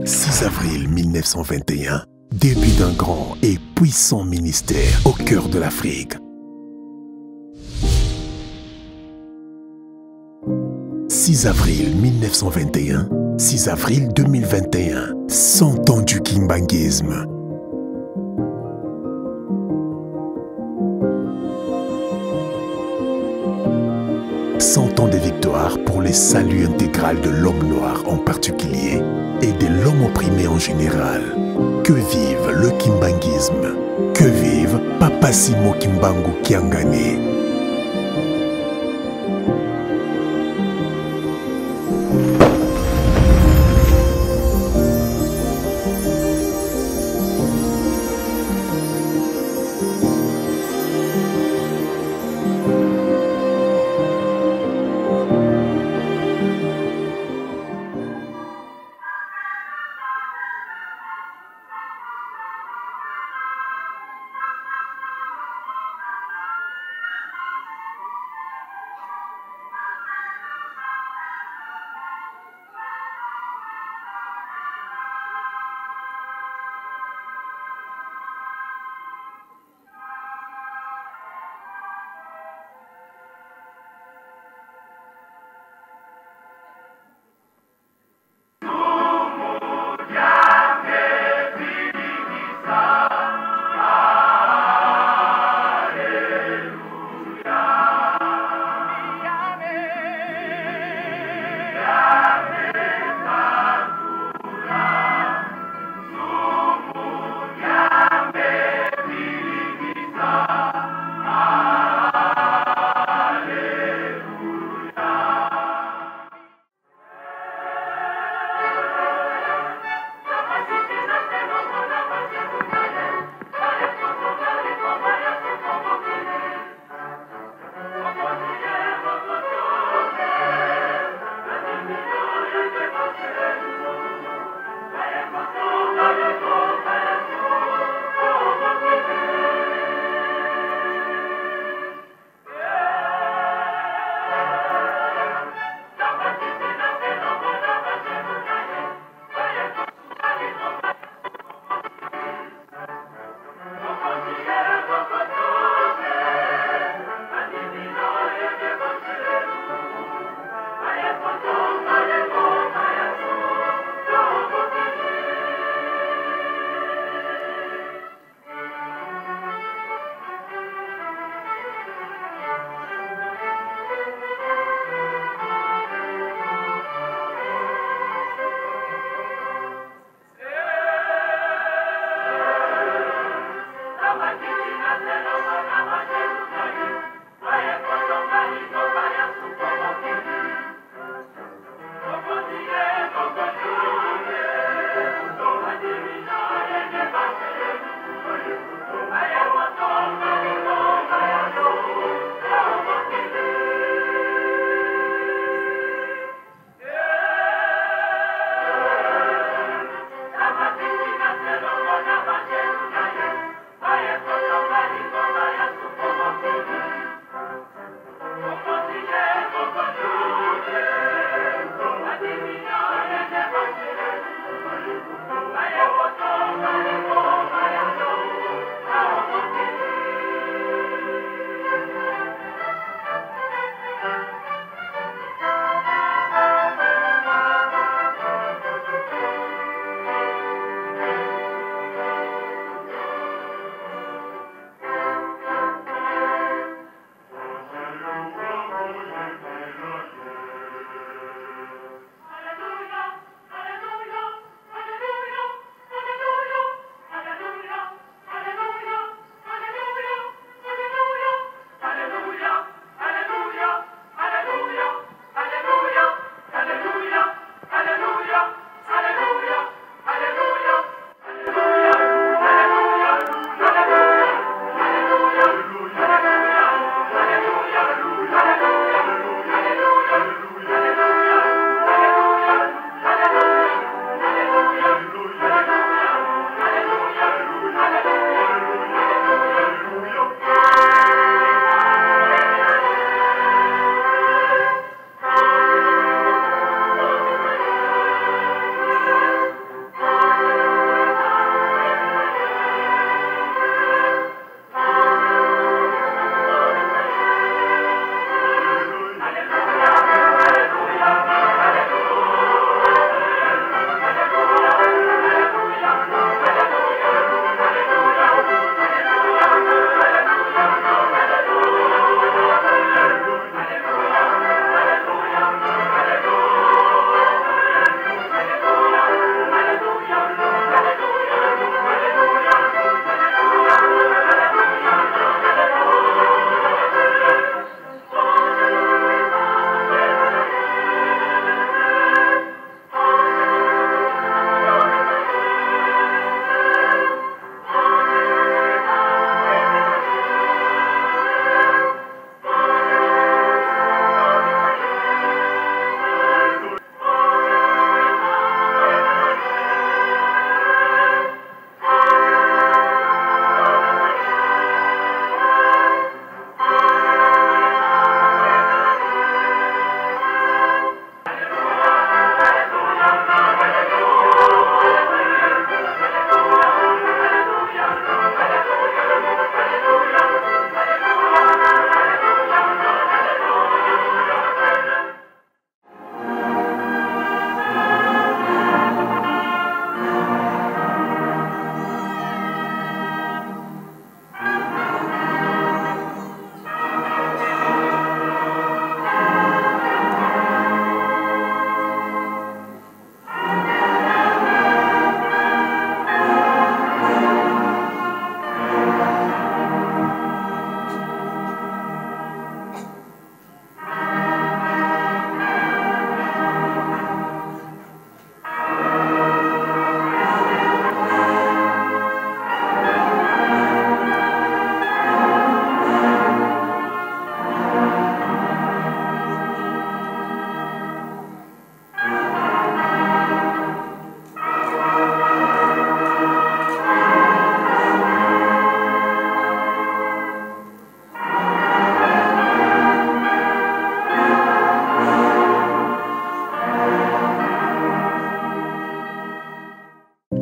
6 avril 1921, début d'un grand et puissant ministère au cœur de l'Afrique. 6 avril 1921, 6 avril 2021, 100 ans du kimbanguisme. Cent ans de victoire pour le salut intégral de l'homme noir en particulier et de l'homme opprimé en général. Que vive le kimbanguisme! Que vive Papa Simo Kimbangu Kiangani!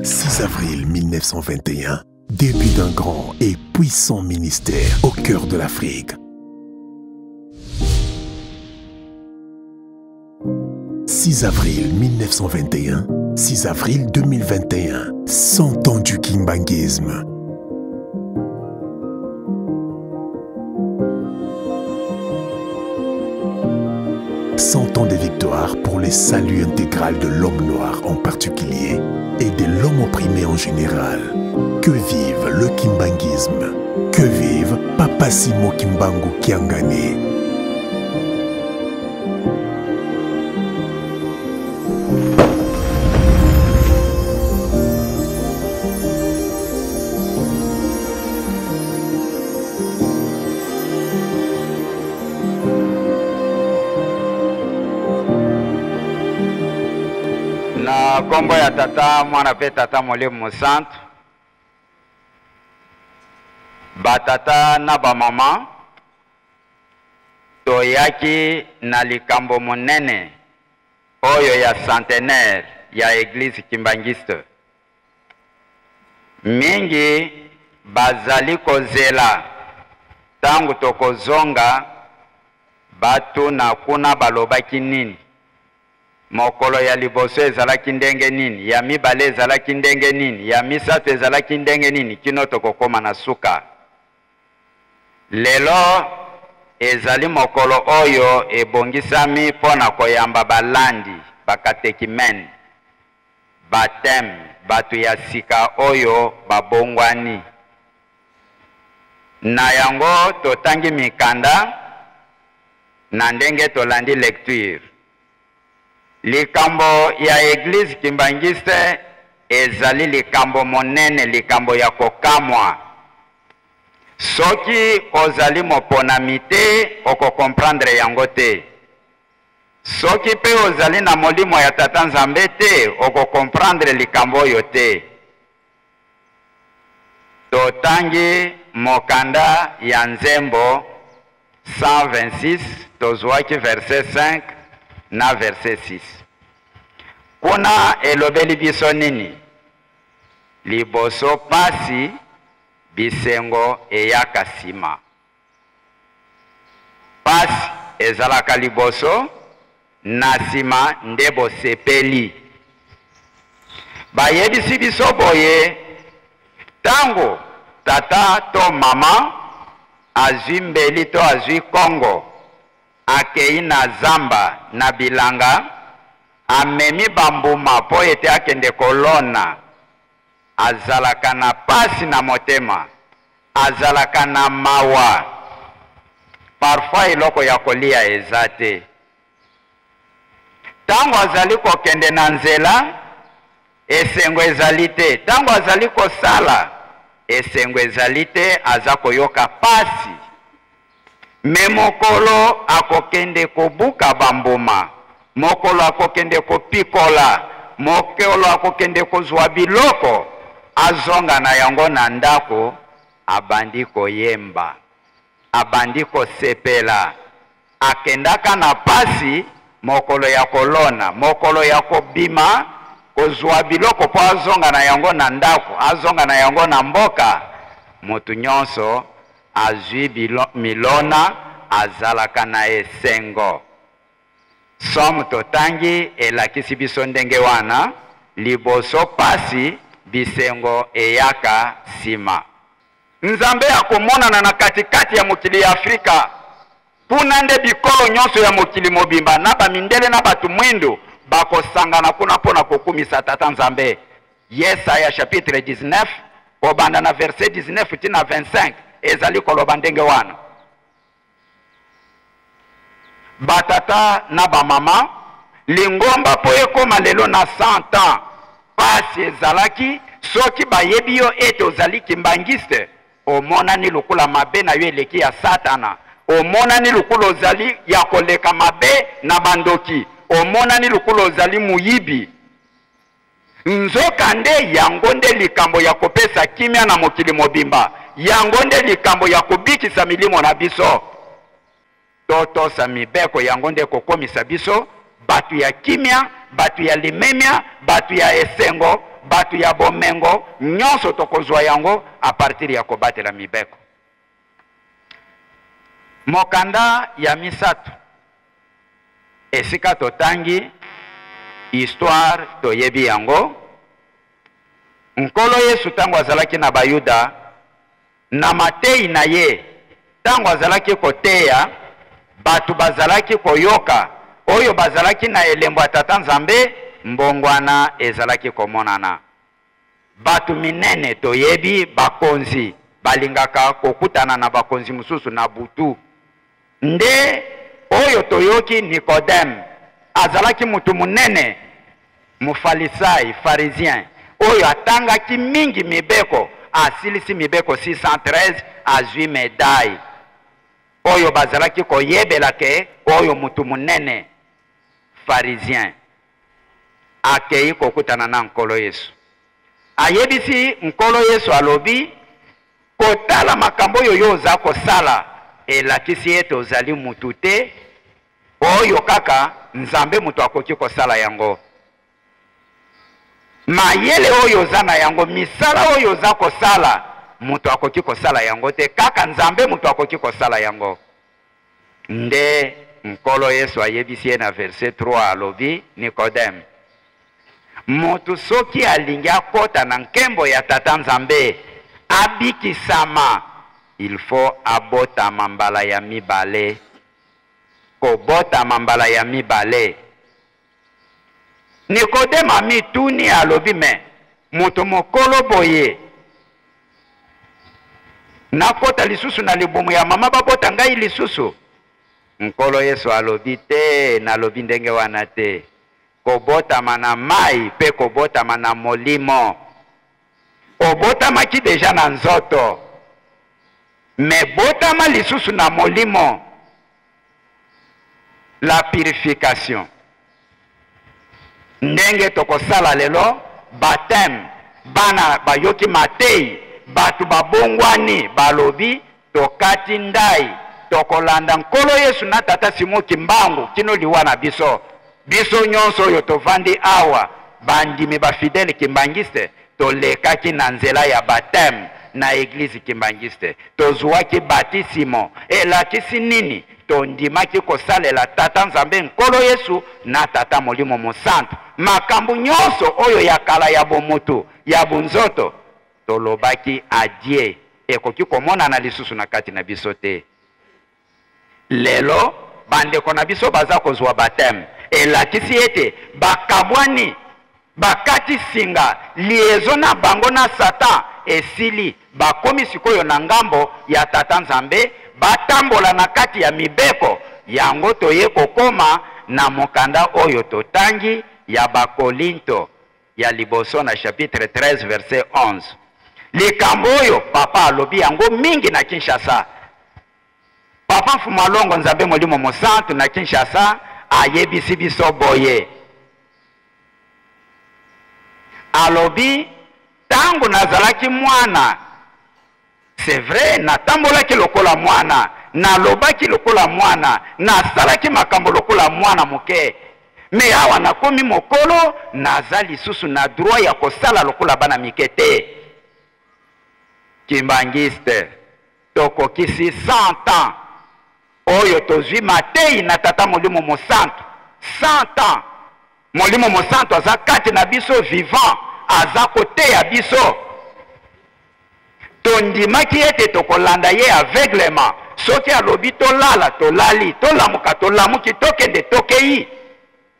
6 avril 1921, début d'un grand et puissant ministère au cœur de l'Afrique. 6 avril 1921, 6 avril 2021, 100 ans du kimbanguisme. Ans de victoire pour le salut intégral de l'homme noir en particulier et de l'homme opprimé en général. Que vive le kimbanguisme. Que vive Papa Simo Kimbangu Kiangani. Na kombo ya tata mwana pe tata Molimo Santu batata na bamama toyaki na likambo monene oyo ya centenaire ya Église Kimbangiste. Mingi bazali kozela tangu tokozonga batu na kuna balobaki nini. Mokolo ya liboso ezalaki ndenge nini, ya mibale ezalaki ndenge nini, ya misato ezalaki ndenge nini, kino tokokoma na suka. Lelo ezali mokolo oyo ebongisami pona koyamba balandi, bakatekimen, batem, batu ya sika oyo babongwani. Na yango totangi mikanda, na ndenge tolandi lecture. Likambo ya Église Kimbangiste ezali likambo monene, likambo ya kokamwa. Soki ozali moponami te, oko comprendre yango te. Soki pe ozali na molimo ya Tata Nzambe te, oko comprendre likambo oyo te. Totangi mokanda ya Nzembo 126, tozwaki verset 5 na verset 6. Kuna elobeli biso nini? Liboso pasi, bisengo eyaka sima. Pasi ezalaka liboso, na sima ndebo sepeli. Bayebisi biso boye, tango tata to mama azwi mbeli to azwi kongo, akei na zamba na bilanga, amemi bambuma po ete akende kolona, azalaka na pasi na motema, azalaka na mawa, parfois eloko ya kolia ezate. Tango azali kokende na nzela, esengo ezali te. Tango azali kosala, esengo ezali te, aza koyoka pasi. Me mokolo akokende kobuka bambuma, mokolo akokende kopikola, mokolo akokende kozwa biloko, azonga na yango na ndako, abandi koyemba, abandi kosepela, akendaka na pasi, mokolo ya kolona, mokolo ya kobima, kozwa biloko po azonga na yango na ndako, azonga na yango na mboka. Mutu nyonso azwi milona, azalaka na esengo. Somme totangi elakisi biso ndenge wana, liboso pasi, bisengo eyaka sima. Nzambe akomonana na katikati ya mokili ya Afrika. Puna nde bikolo nyonso ya mokili mobimba, na bamindele na batu mwindu, bakosangana kuna pona kokumisa Tata Nzambe. Yesaya chapitre 19, kobanda na verset 19 tina 25, ezali koloba ndenge wana. Batata na bamama, lingomba po ekoma lelo na 100 ans, pasi ezalaki, soki bayebi yo ete ozali kimbangiste, omonani lukula mabe na yo eleki ya Satana, omonani lukula ozali ya koleka mabe na bandoki, omonani lukula ozali muyibi. Nzoka nde yango nde likambo ya kopesa kimia na mokili mobimba, yango nde likambo ya kobikisa milimo na biso. Totosa mibeko yango nde kokomisa biso, batu ya kimia, batu ya limemia, batu ya esengo, batu ya bomengo nyonso tokozwa yango a partir ya kobatela mibeko. Mokanda ya misato esika totangi histoire toyebi yango. Nkolo Yesu tango azalaki na bayuda na matei na ye tango azalaki koteya batu bazalaki koyoka oyo bazalaki na elembo ya Tata Nzambe mbongwana ezalaki komonana. Batu minene toyebi bakonzi balingaka kokutana na bakonzi mususu na butu. Nde oyo toyoki Nikodem azalaki mutu munene mufalisai pharisien oyo atangaki mingi mibeko asilisi mibeko 613 azwi medaille oyo bazalaki koyebela ke oyo mutu munene pharisien akei kokutana na Nkolo Yesu. Ayebisi Nkolo Yesu alobi kotala makambo oyo yo oza kosala elakisi ete ozali mutu te oyo kaka Nzambe mutu akoki kosala yango. Mayele oyo oza na yango misala oyo oza kosala mutu akoki kosala yango te kaka Nzambe mutu akoki kosala yango. Nde Nkolo Yesu ayebisi ye na verset 3 alobi Nikodem mutu soki alingi akota na nkembo ya Tata Nzambe abikisama il faut abotama mbala ya mibale. Kobotama mbala ya mibale. Nikodema mituni alobi me mutu mokolo boye nakota lisusu na libumu ya mama babota ngai lisusu. Nkolo Yesu alobi te nalobi ndenge wana te. Kobotama na mai pe kobotama na molimo. Obotamaki deja na nzoto me botama lisusu na molimo. La purification. Ndenge tokosala lelo baptême bana bayoki matei batu babongwani balobi tokati ndai tokolanda Nkolo Yesu na Tata Simon Kimbangu kino liwa na biso. Biso nyonso oyo tovandi awa bandimi ba fidèle kimbangiste tolekaki na nzela ya baptême na église kimbangiste. Tozwaki batisimo elakisi nini? Tondimaki kosalela Tata Nzambe Nkolo Yesu na Tata Molimo Mosantu. Makambu nyonso oyo ya kala ya bomutu ya bunzoto tolobaki adie ekoki komona na lisusu na kati na biso te. Lelo bandeko na biso baza kozwa baptême elakisi ete bakabwani bakati singa liaison na bango na Satan esili bakomi sikoyo na ngambo ya Tata Nzambe batambola na kati ya mibeko yango toye kokoma na mokanda oyo totangi ya Bakolinto ya liboso na chapitre 13 verset 11. Likambo oyo papa alobi yango mingi na Kinshasa. Papa Fumalongo Nzambe Molimo Mosantu na Kinshasa ayebisi biso boye. Alobi tango nazalaki mwana c'est vrai natambolaki lokola mwana nalobaki lokola mwana nasalaki makambo lokola mwana moke me awa nakomi mokolo naza lisusu na droit ya kosala lokola bana mike te. Kimbangiste tokokisi 100 ans oyo tozwi matei na Tata Molimo Mosantu. 100 ans Molimo Mosantu aza kati na biso vivant aza koteya biso. Tondimaki ete tokolanda ye aveuglement. Soki alobi tolala tolali tolamuka tolamuki tokende tokei.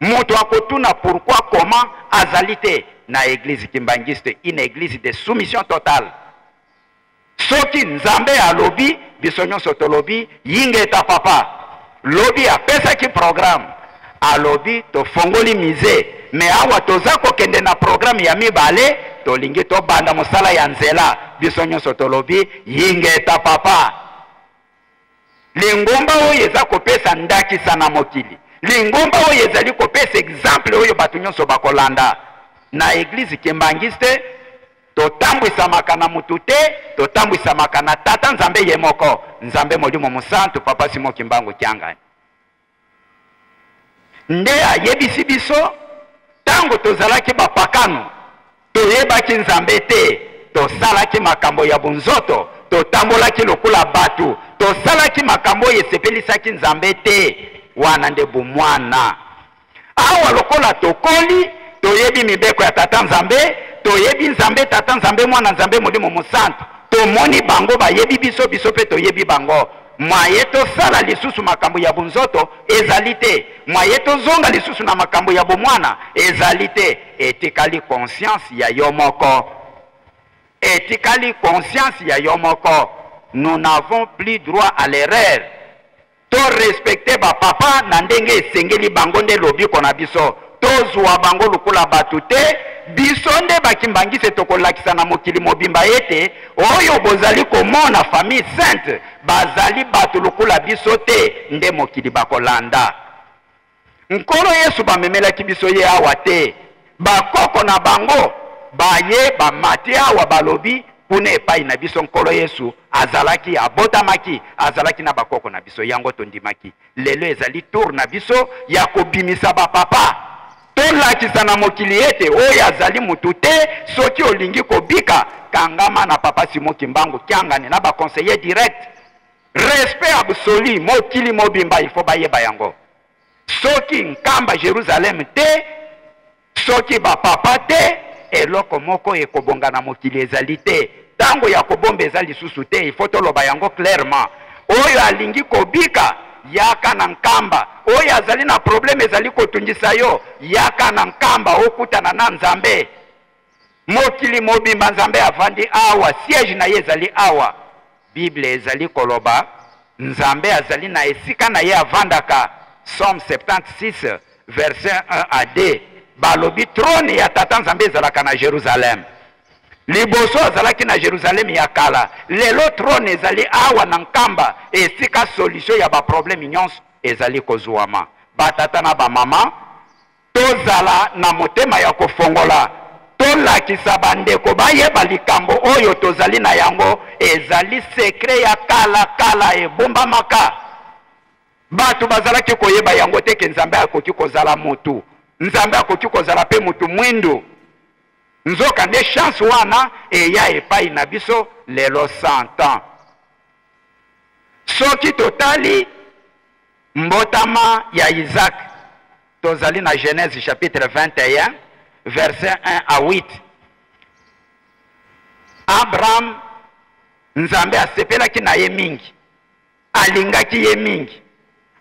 Mutu akotuna pourquoi comment azali te na église kimbangiste une église de soumission totale. Soki Nzambe alobi biso nyonso tolobi yingeta papa. Lobi apesaki programme alobi tofongoli mise me awa toza kokende na programme ya mibale tolingi tobanda mosala ya nzela biso nyonso tolobi yingeta papa. Lingomba oyo eza kopesa ndakisa na mokili. Lingomba oyo ezali kopesa exemple oyo batu nyonso bakolanda na église kimbangiste. Totambwisamaka na mutu te totambwisamaka na Tata Nzambe ye moko Nzambe Molimo Mosantu Papa Simon Kimbangu Kiangani. Nde ayebisi biso tango tozalaki bapakano toyebaki nzambe te, tosalaki makambo ya bunzoto, totambolaki lokula batu, tosalaki makambo esepelisaki nzambe te, wana nde bomwana. Awa lokola tokoli, toyebi mibeko ya tata nzambe, toyebi nzambe tata nzambe mwana nzambe molimo mosantu, tomoni bango bayebi biso, biso pe toyebi bango. Mwaye tosala lisusu makambo ya bunzoto ezali te, mwaye tozonga lisusu na makambo ya bomwana ezali te. Etikali conscience ya yo moko, etikali conscience ya yo moko. Nous n'avons plus droit à l'erreur. To respecter ba papa na ndenge esengeli bango nde lobiko na biso, tozwa bango lukula batu te, biso nde bakimbangise tokolakisa na mokili mobimba ete oyo bozali komona famille sainte bazali batu lukula biso te, nde mokili bakolanda. Nkolo Yesu bamemelaki biso ye awa te, bakoko na bango baye bamati awa balobi kuna epai na biso. Nkolo Yesu azalaki abotamaki, azalaki na bakoko na biso, yango tondimaki. Lelo ezali tour na biso ya kobimisa ba papa, tolakisa na mokili ete oyo azali mutu te. Soki olingi kobika, kangama na papa Simon Kimbangu, kiangane na ba conseiller direct. Respect absolu, mokili mobimba ifo bayeba yango. Soki nkamba Jerusalem te, soki ba papa te, eloko moko ekobonga na mokili ezali te. Tango ya kobomba ezali lisusu te, ifo toloba yango clairement. Oyo alingi kobika, yaka na nkamba. Oyo azali na probleme ezali kotungisa yo, yaka na nkamba okutana na nzambe. Mokili mobimba nzambe avandi awa, siège na ye ezali awa. Bible ezali koloba, nzambe azali na esika na ye avandaka. Somme 76, verset 1 à 2. Balobi trône ya tata nzambe ezalaka na Jerusalem. Liboso azalaki na Jerusalem ya kala. Lelo trône ezali awa na nkamba, esika solution ya ba problème nyonso ezali kozwama. Batata na ba mama, tozala na motema ya kofongola, tolakisa bandeko bayeba likambo oyo tozali na yango ezali secret ya kala ebombamaka. Batu bazalaki koyeba yango te ke nzambe akoki kozala mutu, nzambe akoki kozala pe mutu mwindu. Nzoka nde chance wana eya epai na biso lelo 100 ans. Soki totali mbotama ya Isaac, tozali na Genèse chapitre 21 verset 1 à 8. Abraham nzambe asepelaki na ye mingi, alingaki ye mingi,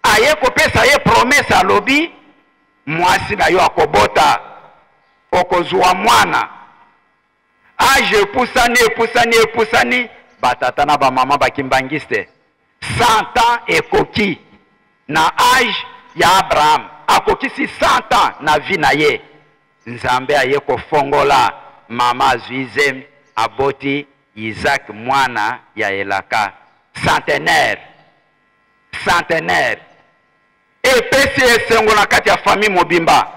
aye kopesa ye promesse alobi mwasi na yo akobota, okozwa mwana. Age epusani, batata na ba mama bakimbangiste 100 ans ekoki na age ya Abraham, akokisi 100 ans na vie na ye. Nzambe aye kofongola, mama azuize aboti Isaac mwana ya elaka. Centenaire. Epesi esengo na kati ya famille mobimba.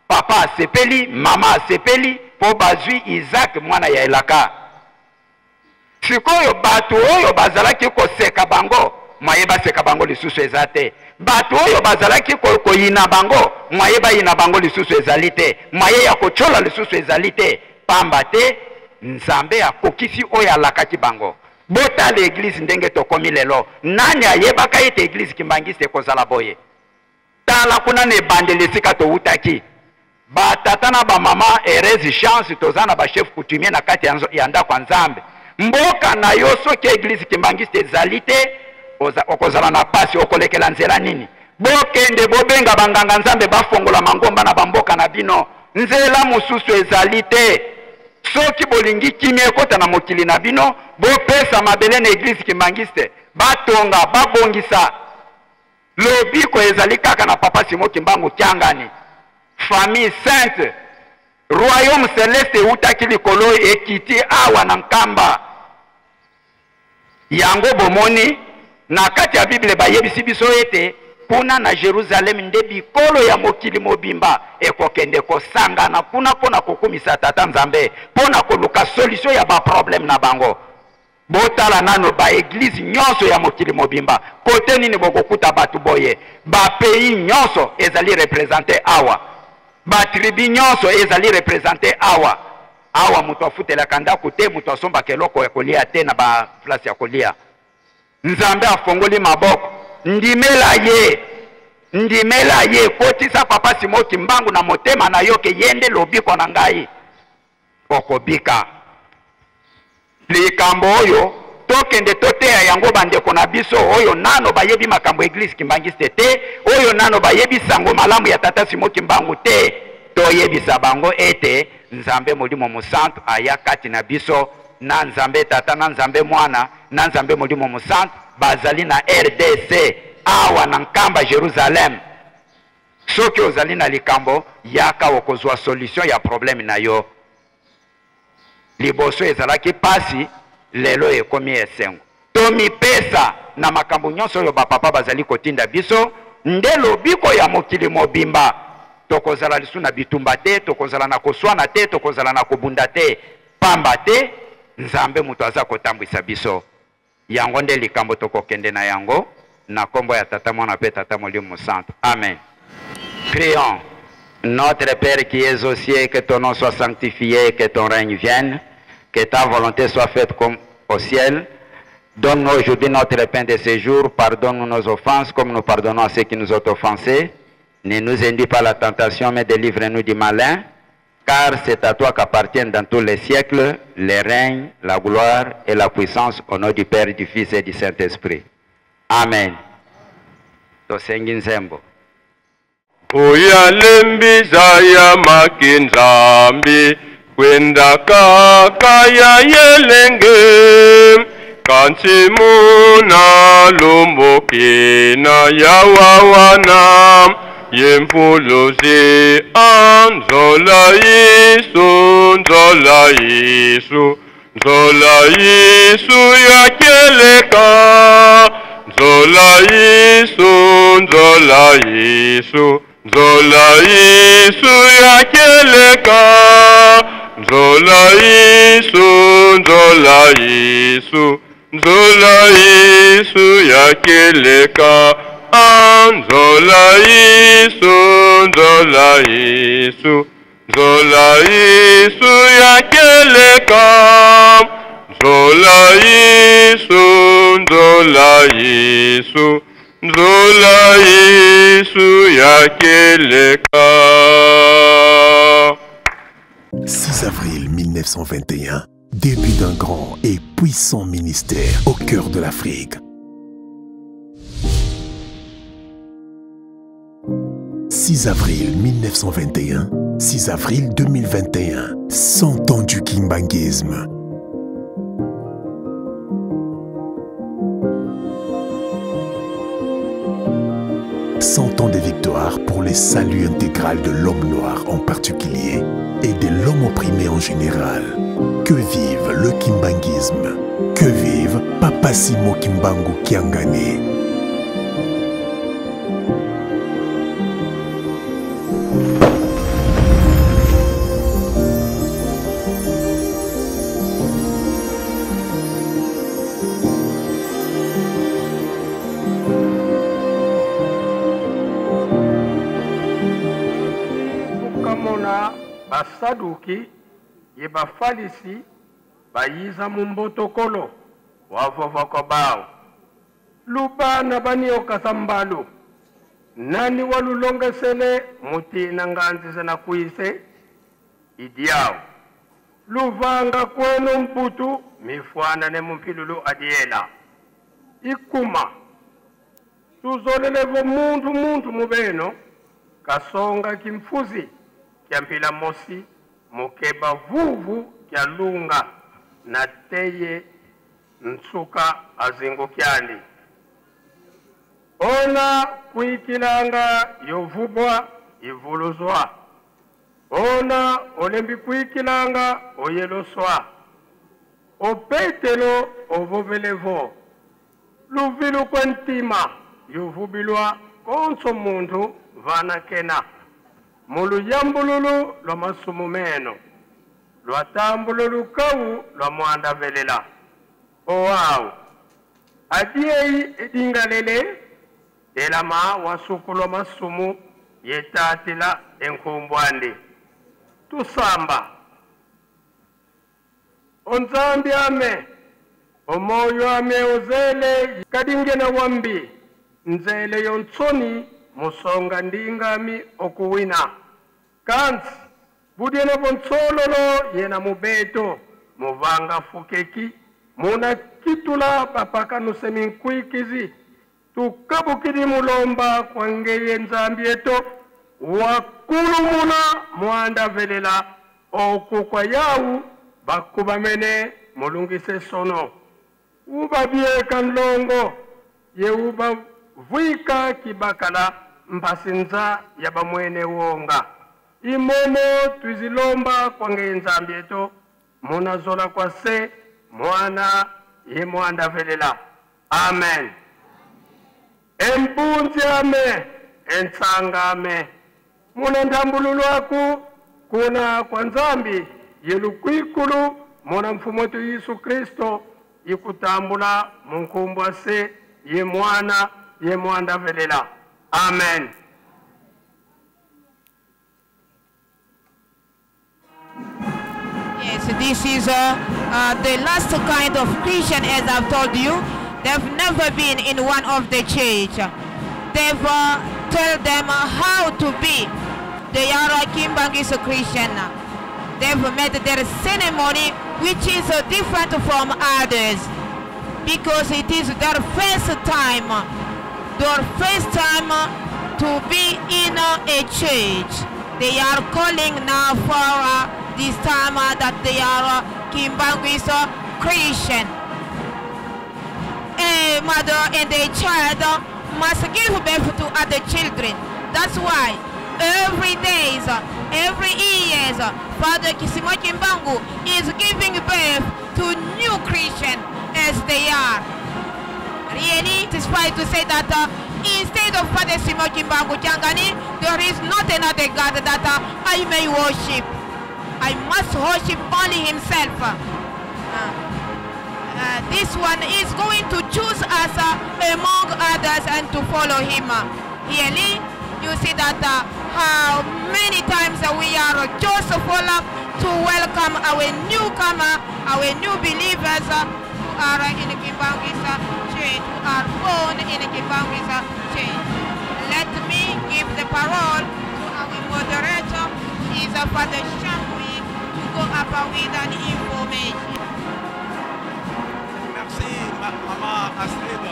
Papa asepeli, mama asepeli, po bazui Isaac mwana ya elaka. Sikoyo batu oyo bazalaki koseka bango, mwaye baseka bango lisusu ezate. Batu oyo bazalaki koyina bango, mwaye bayina bango lisusu ezali te. Mwaye ya kochola lisusu ezali te. Pamba te, nzambe akokisi oyo alakaki bango. Bota l'église ndenge tokomi lelo. Nani ayebaka ete église kimbangiste kozala boye? Tala kuna ne bandeli sika to utaki. Batata na ba mama erezi chance tozana ba chef coutumier na kati ya ndako nzambe. Mboka na yo soki église kimbangiste ezali te, okozala na pasi okolekela nzela nini? Bokende bobenga banganga nzambe bafongola mangomba na bamboka na bino. Nzela mususu ezali te. Soki bolingi kimia ekota na mokili na bino, bopesa mabele na église kimbangiste, batonga, babongisa. Lobiko ezali kaka na papa Simon Kimbangu kiangani. Famille sainte, royaume céleste utaki likolo ekiti awa na nkamba. Yango bomoni, na kati ya Bible bayebisi biso ete, kuna na Jerusalem nde bikolo ya mokili mobimba ekokende kosangana kuna pona kokumisa tata nzambe, pona koluka solution ya ba problème na bango. Botala nano ba église nyonso ya mokili mobimba, kote nini bokokuta batu boye, ba pays nyonso ezali représenter awa, ba tribu nyonso ezali représenter awa. awa mutu afutelaka ndako te, mutu asombaka eloko ya kolia te na ba place ya kolia. Nzambe afongoli maboko, ndimela ye kotisa papa Simon Kimbangu na motema na yo ke yende lobiko na ngai okobika. Likambo oyo tokende toteya yango bandeko na biso oyo nano bayebi makambo eglise Kimbangiste te, oyo nano bayebi sango malamu ya tata Simon Kimbangu te, toyebisa bango ete Nzambe Molimo Mosantu aya kati na biso, na Nzambe tata na Nzambe mwana na Nzambe Molimo Mosantu bazali na RDC awa na nkamba Jerusalem. Soki ozali na likambo yaka okozwa solution ya problème na yo. Liboso ezalaki pasi, lelo ekomi esengo. Tomi pesa na makambo nyonso oyo bapapa bazali kotinda biso, nde lobiko ya mokili mobimba. Tokozala lisu na bitumba te, tokozala na koswana te, tokozala na kobunda te, pamba te, Nzambe mutu aza kotambwisa biso. Yango nde likambo tokokende na yango, na kombo ya tata mwana pe tata Molimo Mosantu. Amen. Prions. Notre Père qui es aux cieux, que ton nom soit sanctifié, que ton règne vienne, que ta volonté soit faite comme au ciel. Donne-nous aujourd'hui notre pain de ce jour, pardonne-nous nos offenses comme nous pardonnons à ceux qui nous ont offensés. Ne nous induis pas à la tentation, mais délivre-nous du malin, car c'est à toi qu'appartiennent dans tous les siècles le règne, la gloire et la puissance au nom du Père, du Fils et du Saint-Esprit. Amen. Tosengi nzembo. Uyalembiza ya makinzambi kwenda kakaya yelenge kansimuna lumbukina yawawana yempuluzi anzola Yesu nzola Yesu nzola Yesu yakeleka nzola Yesu nzola Yesu nzola Yesu yakeleka nzola Yesu nzola Yesu nzola Yesu yakeleka nzola Yesu nzola Yesu nzola Yesu yakeleka nzola Yesu nzola Yesu nzola Yesu yakeleka. 6 avril 1921, début d'un grand et puissant ministère au cœur de l'Afrique. 6 avril 1921, 6 avril 2021, 100 ans du kimbanguisme. Cent ans de victoire pour le salut intégral de l'homme noir en particulier et de l'homme opprimé en général. Que vive le kimbanguisme. Que vive Papa Simon Kimbangu Kiangani. Basaduki ye bafalisi bayiza mumbotokolo wavovoko bao lubana banioka sambalu nani walulongesele muti nanganzize na kuise idiao luvanga kweno mputu mifwana ne mumpilulu adiela ikuma tuzolelevo muntu mubeno kasonga kimfuzi kiampila mosi mukeba vuvu kya lunga na teye nsuka azingo kyandi ona kuikilanga yovubwa ivuluzwa ona olembi kuikilanga oyeloswa opetelo ovovelevo luvilu kwentima yovubilwa konso muntu vana kena mulu yambululu lwa masumumeno lwa tambululu kawu lwa mwanda velela owawu adiyei edingalele elama wasuku lwa masumu yetatila enkumbwandi tusamba onzambi ame omoyo ame uzele kadingena wambi nzele yontsoni musonga ndingami okuwina kansi budiena bonsololo yena mubeto muvanga fukeki muna kitula papaka nuseminkuikizi tukabukidi mulomba kwangeye nzambi eto wakulu muna muanda velela okukwa yawu bakubamene mulungise sono ubabieka nlongo ye ubavwika kibakala mpasinza yabamwene wonga imomo twizilomba kwangeye nzambi eto muna zola kwa se mwana ye muanda velela amen. Empunzi ame ensanga ame muna ndambululu aku kuna kwa nzambi yelukwikulu muna mfumo wetu Yesu Kristo ikutambula munkumbwa se ye mwana ye mwanda velela amen. Yes, this is the last kind of Christian, as I've told you. They've never been in one of the church. They've tell them how to be. They are a Kimbangis Christian. They've made their ceremony, which is different from others, because it is their first time to be in a church. They are calling now for this time that they are Kimbangis Christian. A mother and a child must give birth to other children. That's why every year, Father Kisimo Kimbangu is giving birth to new Christians as they are. Really, it is fine to say that instead of Father Simo Kimbangu Changani, there is not another God that I may worship. I must worship only himself. This one is going to choose us among others and to follow him. Really, you see that how many times we are joyful to welcome our newcomer, our new believers who are in Kimbangis Church, who are born in Kimbangis Church. Let me give the parole to our moderator, is Father Shambui, to go up with an information. Merci, Maman Astrid,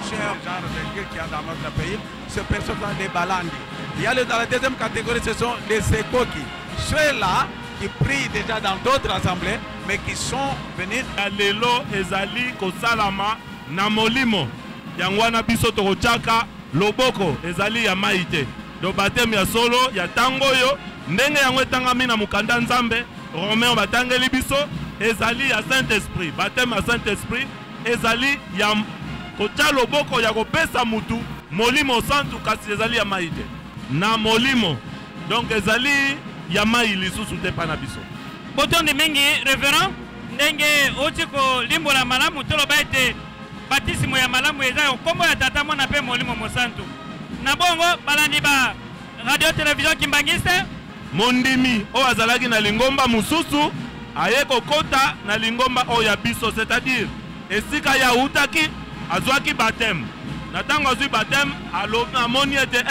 cher genre de Dieu qui a dans notre pays. Ce personnage des Balandi. Il y a dans la deuxième catégorie, ce sont les Sekoki. Ceux-là qui prient déjà dans d'autres assemblées, mais qui sont venus. Lelo ezali kosalama na molimo. Yangwana biso tokochaka loboko ezali ya maite. Do batemi ya solo ya tango yo ndenge yango etangami na mukanda nzambe Romain batangeli biso ezali ya Saint-Esprit. Batemi ya Saint-Esprit ezali ya kocha loboko ya kopesa mutu molimo santu kasi ezali ya maite. Na molimo donc ezali ya mai lisusu te pana biso. Botondi mingi révérend ndenge otiko limbola malamu toloba ete batisimo ya malamu eza kombo ya tata mwana pe molimo mosantu. Na bongo balandi ba radio télévision Kimbangiste mondimi o azalaki na lingomba mususu aye kokota na lingomba o ya biso, c'est-à-dire esika ya utaki azwaki baptême. Na tango azwi baptême alobi amoni ete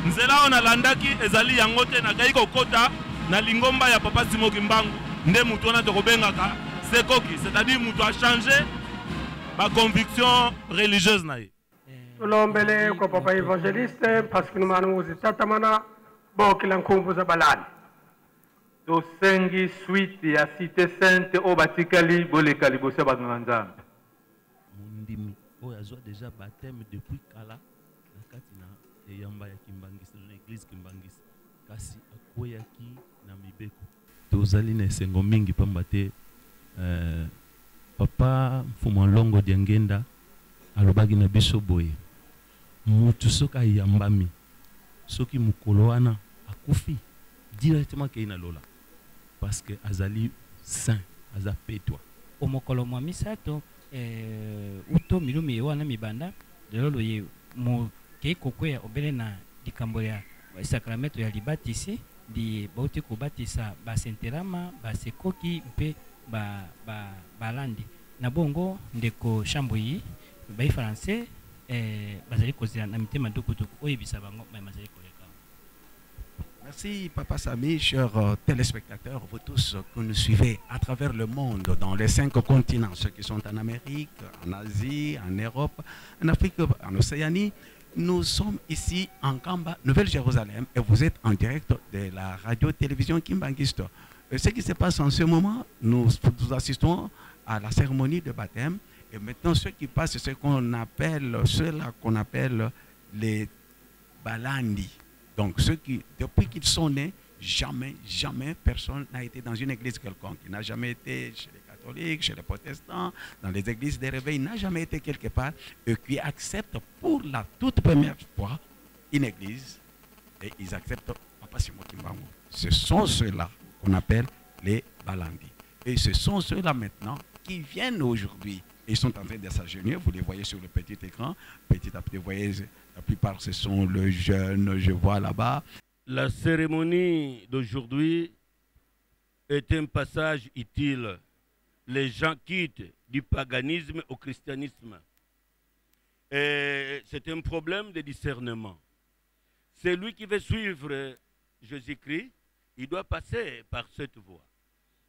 nzela ona landaki ezali yango te na kai kokota na lingomba ya papa Simo Kimbangu nde mutu wana tokobengaka sekoki, c'est-à-dire mutu a changé ba conviction religieuse na ye. Tulombele kwa papa évangéliste parce que nous manouzi tatamana bokila nkumbu za balani. Tosengi suite ya cité sainte o batikali boleka liboso ba nzambe. Mondimi o azwa déjà baptême depuis kala na kati na yamba ya Kimbangisi na église Kimbangisi kasi akoyaki na mibeko. Tozali na esengo mingi pamba te papa mfumo longo diangenda alobaki na biso boye mutu soka yambami soki mukolo wana akufi directement ke ina lola parce que azali saint aza petwa omokolo mwa misato uto milumi wana mibanda lelo ye mo ke kokwea obele na likambo ya sakramento ya libatisi di bauti ko batisa basenterama basekoki mpe balandi na bongo ndeko Chamboyi ba français bazali kozela na mitema dukutuku oyebisa bango mazali koleka. Merci Papa Samy, chers téléspectateurs, vous tous que nous suivez à travers le monde, dans les 5 continents, ceux qui sont en Amérique, en Asie, en Europe, en Afrique, en Océanie. Nous sommes ici en Kamba, Nouvelle-Jérusalem, et vous êtes en direct de la radio-télévision Kimbanguiste. Ce qui se passe en ce moment, nous assistons à la cérémonie de baptême, et maintenant ce qui passe, c'est ce qu'on appelle, ceux-là qu'on appelle les balandi. Donc, ceux qui, depuis qu'ils sont nés, jamais personne n'a été dans une église quelconque. Il n'a jamais été chez les catholiques, chez les protestants, dans les églises des réveils. Il n'a jamais été quelque part. Et qui acceptent pour la toute première fois une église. Et ils acceptent Papa Simon Kimbangu. Ce sont ceux-là qu'on appelle les balandi. Et ce sont ceux-là maintenant qui viennent aujourd'hui. Ils sont en train de s'agenouiller. Vous les voyez sur le petit écran. Petit à petit, vous voyez... La plupart, ce sont les jeunes, je vois là-bas. La cérémonie d'aujourd'hui est un passage utile. Les gens quittent du paganisme au christianisme. Et c'est un problème de discernement. Celui qui veut suivre Jésus-Christ, il doit passer par cette voie.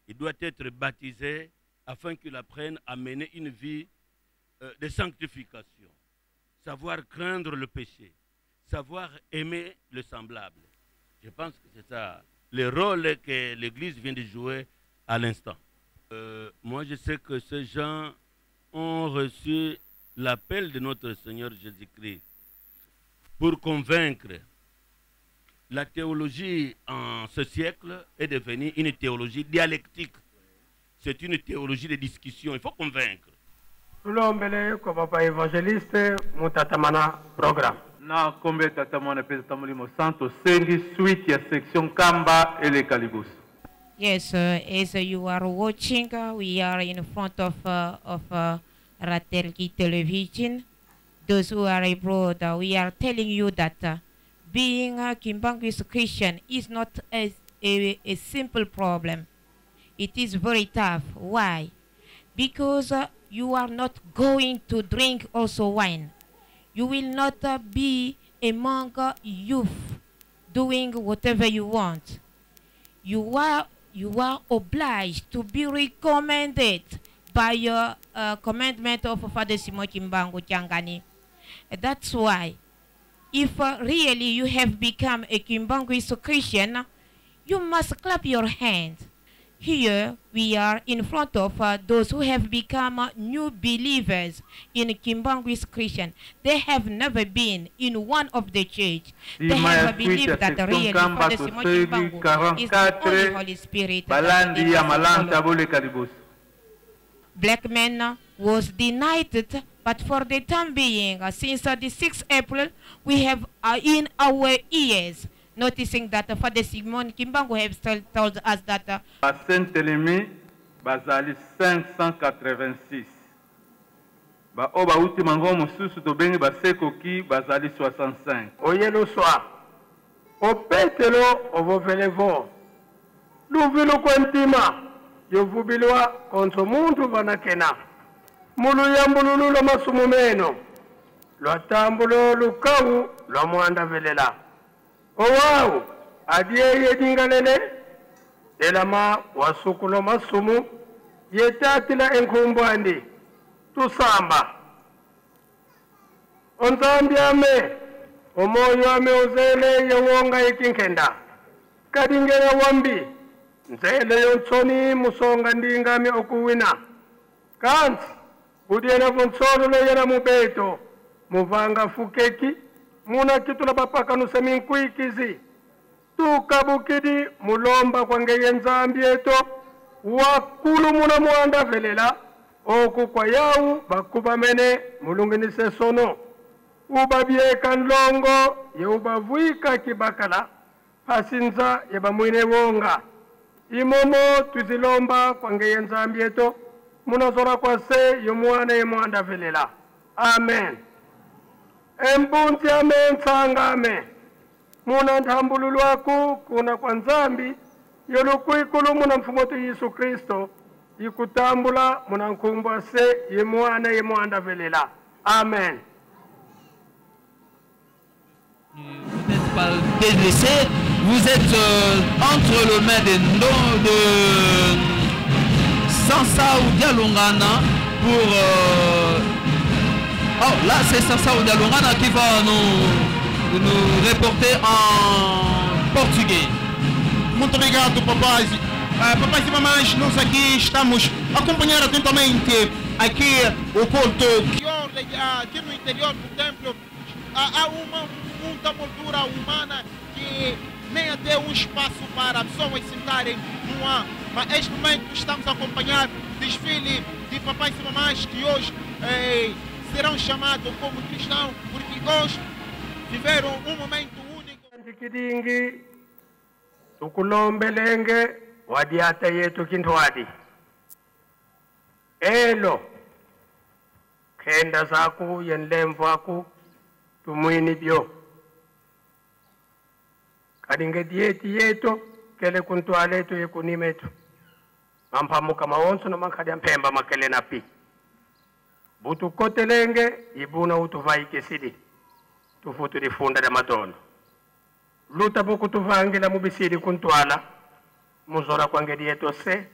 Il doit être baptisé afin qu'il apprenne à mener une vie de sanctification. Savoir craindre le péché, savoir aimer le semblable. Je pense que c'est ça le rôle que l'Église vient de jouer à l'instant. Moi, je sais que ces gens ont reçu l'appel de notre Seigneur Jésus-Christ pour convaincre. La théologie en ce siècle est devenue une théologie dialectique. C'est une théologie de discussion. Il faut convaincre. Tulombele kwa papa evangeliste mutatamana program. Na kombe tatamana pesa tamulimo santo sengi suite ya section Kamba ele Kalibus. Yes, as you are watching, we are in front of Ratelki television. Those who are abroad, we are telling you that being a Kimbanguist Christian is not a simple problem. It is very tough. Why? Because you are not going to drink also wine. You will not be among youth doing whatever you want. You are obliged to be recommended by your commandment of Father Simon Kimbangu Changani. That's why, if really you have become a Kimbanguist Christian, you must clap your hands. Here we are in front of those who have become new believers in Kimbanguist Christian. They have never been in one of the church. They have believed that really Father Simon Kimbangu is the only Holy Spirit. Black men was denied, but for the time being, since the 6th April, we have in our ears noticing that Father Simon Kimbangu has told us that Saint-Elemi bazali 586. Ba oba uti mango mususu to bengi basekoki bazali 65. Oyelo soa. Opetelo ovovelevo. Luvilo kwentima. Yovubilwa konso muntu vanakena. Mulu yambululu lo masumumeno. Lwatambulo lukawu lwa mwanda velela. Owawu adiye dingalele elama wasukulo masumu yetatila enkumbwandi tusamba onzambi ame omoyo ame uzele yewonga ikinkenda kadingera wambi nzele yonsoni musonga ndingame okuwina kansi udiena vonsolo lo yena mubeto muvanga fukeki muna kitula papaka nusemi kuikizi tukabukidi mulomba kwange yenzambi eto wakulu muna muanda velela oku kwa yau bakuba mene mulunginise sono ubabieka nlongo ye ubavuika kibakala pasinza ye bamwine wonga imomo tuzilomba kwange yenzambi eto muna zora kwa se yumuane ye muanda velela. Amen. Embunzi ame nsangame muna ntambululu waku kuna kwa nzambi yolukuikulu muna mfumoto Yesu Kristo ikutambula munankumbwa se yemwana yemwanda velela. Amen. Vous n'êtes pas délaissé, vous êtes entre les mains de Sansa Oudialongana pour... Oh, là c'est Sansa Oudialongana qui va nous reporter en portugais. Muito obrigado, papais. Papais e mamães, nós aqui estamos a acompanhar atentamente aqui o culto. Aqui no interior do templo há muita moldura humana que nem até um espaço para pessoas sentarem no ar. Mas neste momento estamos a acompanhar desfile de papais e mamães que hoje serão chamados como cristãos, porque hoje viveram um momento único. Tukulombelenge wadiata yetu kintwadi elo kenda zaku yenlemvu aku tumwini byo kadinge dieti yetu kele kuntwaletu yekunimetu mampamuka mawonso na mankadi mpemba makele napi butu kotelenge ibuna utuvaike sidi tufutu difunda da matono luta buku tuvangila mubisiri kuntwala muzora kwangedi yetu se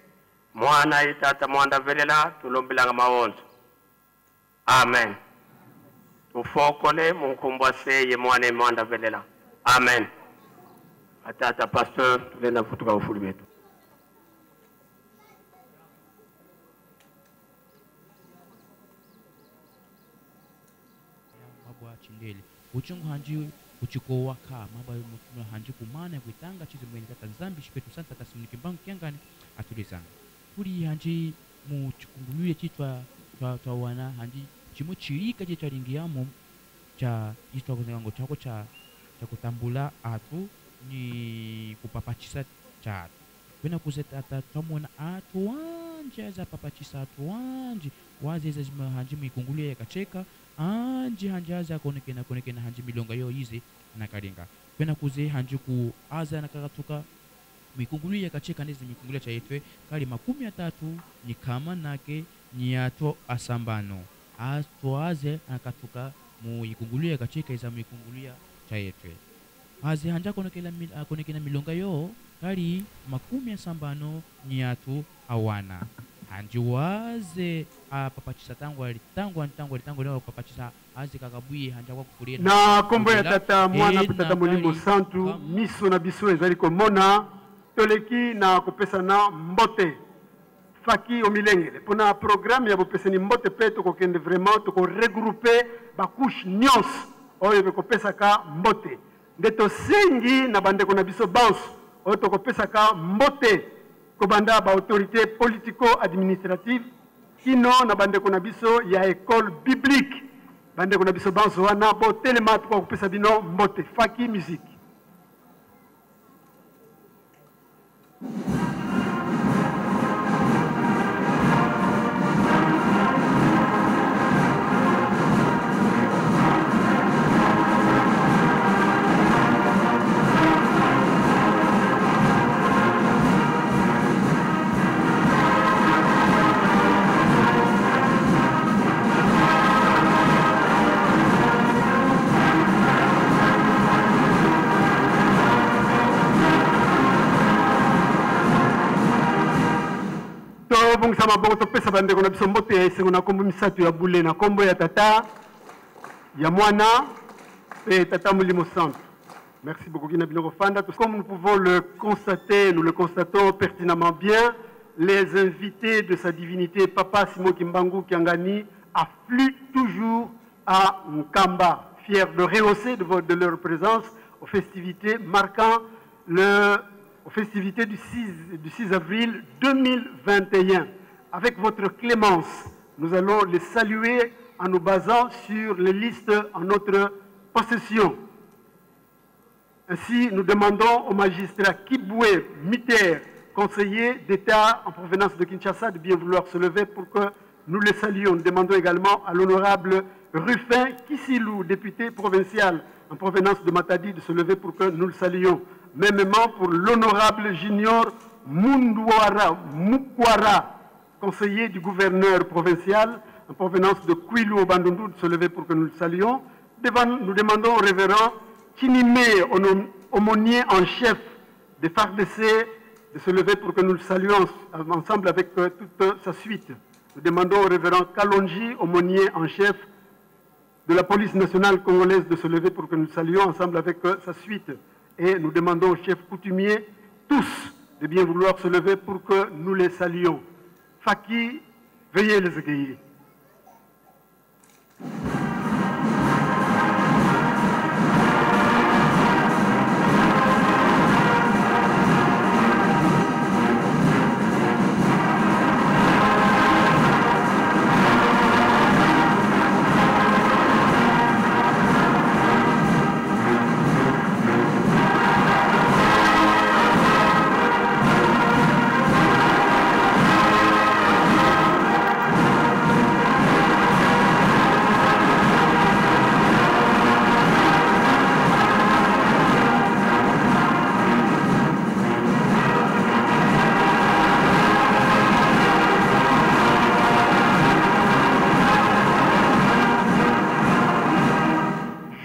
mwana itata mwanda velela tulombilanga mawonso. Amen. Tufokole munkumbwa se ye mwana mwanda velela. Amen. Atata pastor tulenda futuka ufuli betu. Mabwa chindele uchungu hanji uchikowa ka mabayo mutuna hanji kumana kuitanga chizi mweni kata zambi shipetu santa tasimuliki mbangu kiangani atulizanga kuli hanji mu chikunguluye chitwa twa wana hanji chimu chirika chitwa ringiyamo cha chitwa kuzengango chako cha kutambula atu ni kupapachisa cha kwena kuzetata twamona atu wanje za papachisa atu wanje wazeza zima hanji mwikunguluye yakacheka anji hanjaza akonekena hanji milonga yo yize nakarenga kwena kuze hanji ku aza nakakatuka mikungulu yakacheka nezi mikungulu cha yetwe kali 13 ni kama nake ni ato asambano aze akatuka mu ikungulu yakacheka iza mikungulu cha yetwe aze hanja konekena milonga yo kali 10 asambano ni ato awana hanji waze papachisa tangu leo papachisa azi kakabuye hanja kwa kufuria na kombo ya tata mwana kutata mulimo santu miso na biso ezali komona toleki na kopesa na mbote faki omilengele pona programme ya bopesani mbote pe tokokende vraiment toko regrouper bakushe nyonso oyo bekopesaka mbote nde tosengi na bandeko na biso banso oyo tokopesaka mbote kobanda ba autorité politico-administrative kino na bandeko na biso ya école biblique bandeko na biso banso wana botelema kwa kupesa bino mbote faki musique. Sama bongo topesa bandeko na biso mbote ya esengo na kombo misatu ya bule na kombo ya tata ya mwana et tata mulimo santu. Merci beaucoup Kina Biloko Fanda. Comme nous pouvons le constater, nous le constatons pertinemment bien, les invités de sa divinité Papa Simo Kimbangu Kiangani affluent toujours à Nkamba, fiers de rehausser de leur présence aux festivités marquant aux festivités du 6 avril 2021. Avec votre clémence, nous allons les saluer en nous basant sur les listes en notre possession. Ainsi, nous demandons au magistrat Kiboué Miter, conseiller d'État en provenance de Kinshasa, de bien vouloir se lever pour que nous les saluions. Nous demandons également à l'honorable Rufin Kisilou, député provincial en provenance de Matadi, de se lever pour que nous le saluions. Mêmement pour l'honorable Junior Mukwara, conseiller du gouverneur provincial en provenance de Kwilu au Bandundu de se lever pour que nous le saluions. Nous demandons au révérend Kinime, aumônier en chef des FARDC, de se lever pour que nous le saluions ensemble avec toute sa suite. Nous demandons au révérend Kalonji, aumônier en chef de la police nationale congolaise, de se lever pour que nous le saluions ensemble avec sa suite. Et nous demandons aux chefs coutumiers, tous, de bien vouloir se lever pour que nous les saluions. Faki, veuillez les accueillir.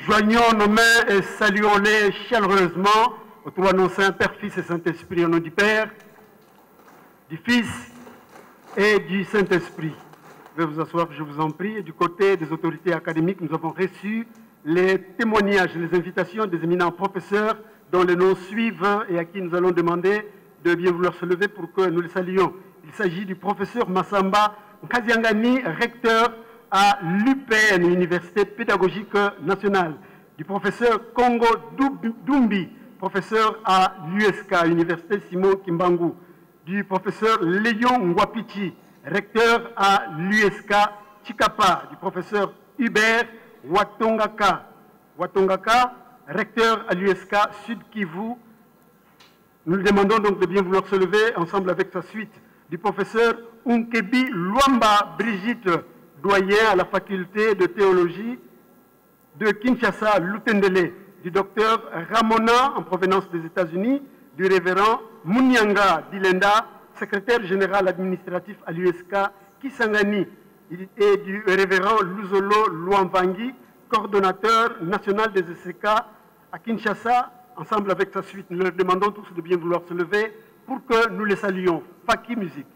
Joignons nos mains et saluons-les chaleureusement aux trois noms saints, Père, Fils et Saint-Esprit, au nom du Père, du Fils et du Saint-Esprit. Veuillez vous asseoir, je vous en prie. Et du côté des autorités académiques, nous avons reçu les témoignages, les invitations des éminents professeurs dont les noms suivent et à qui nous allons demander de bien vouloir se lever pour que nous les saluions. Il s'agit du professeur Massamba Nkaziangani, recteur à l'UPN, Université pédagogique nationale, du professeur Congo Dumbi, professeur à l'USK, Université Simon Kimbangu, du professeur Léon Ngwapichi, recteur à l'USK Chikapa, du professeur Hubert Watongaka, recteur à l'USK Sud Kivu. Nous lui demandons donc de bien vouloir se lever ensemble avec sa suite, du professeur Unkebi Luamba Brigitte, doyen à la faculté de théologie de Kinshasa, Lutendele, du docteur Ramona, en provenance des États-Unis, du révérend Munyanga Dilenda, secrétaire général administratif à l'USK Kisangani, et du révérend Luzolo Luamvangi, coordonnateur national des SK à Kinshasa, ensemble avec sa suite. Nous leur demandons tous de bien vouloir se lever pour que nous les saluions. Faki Musique.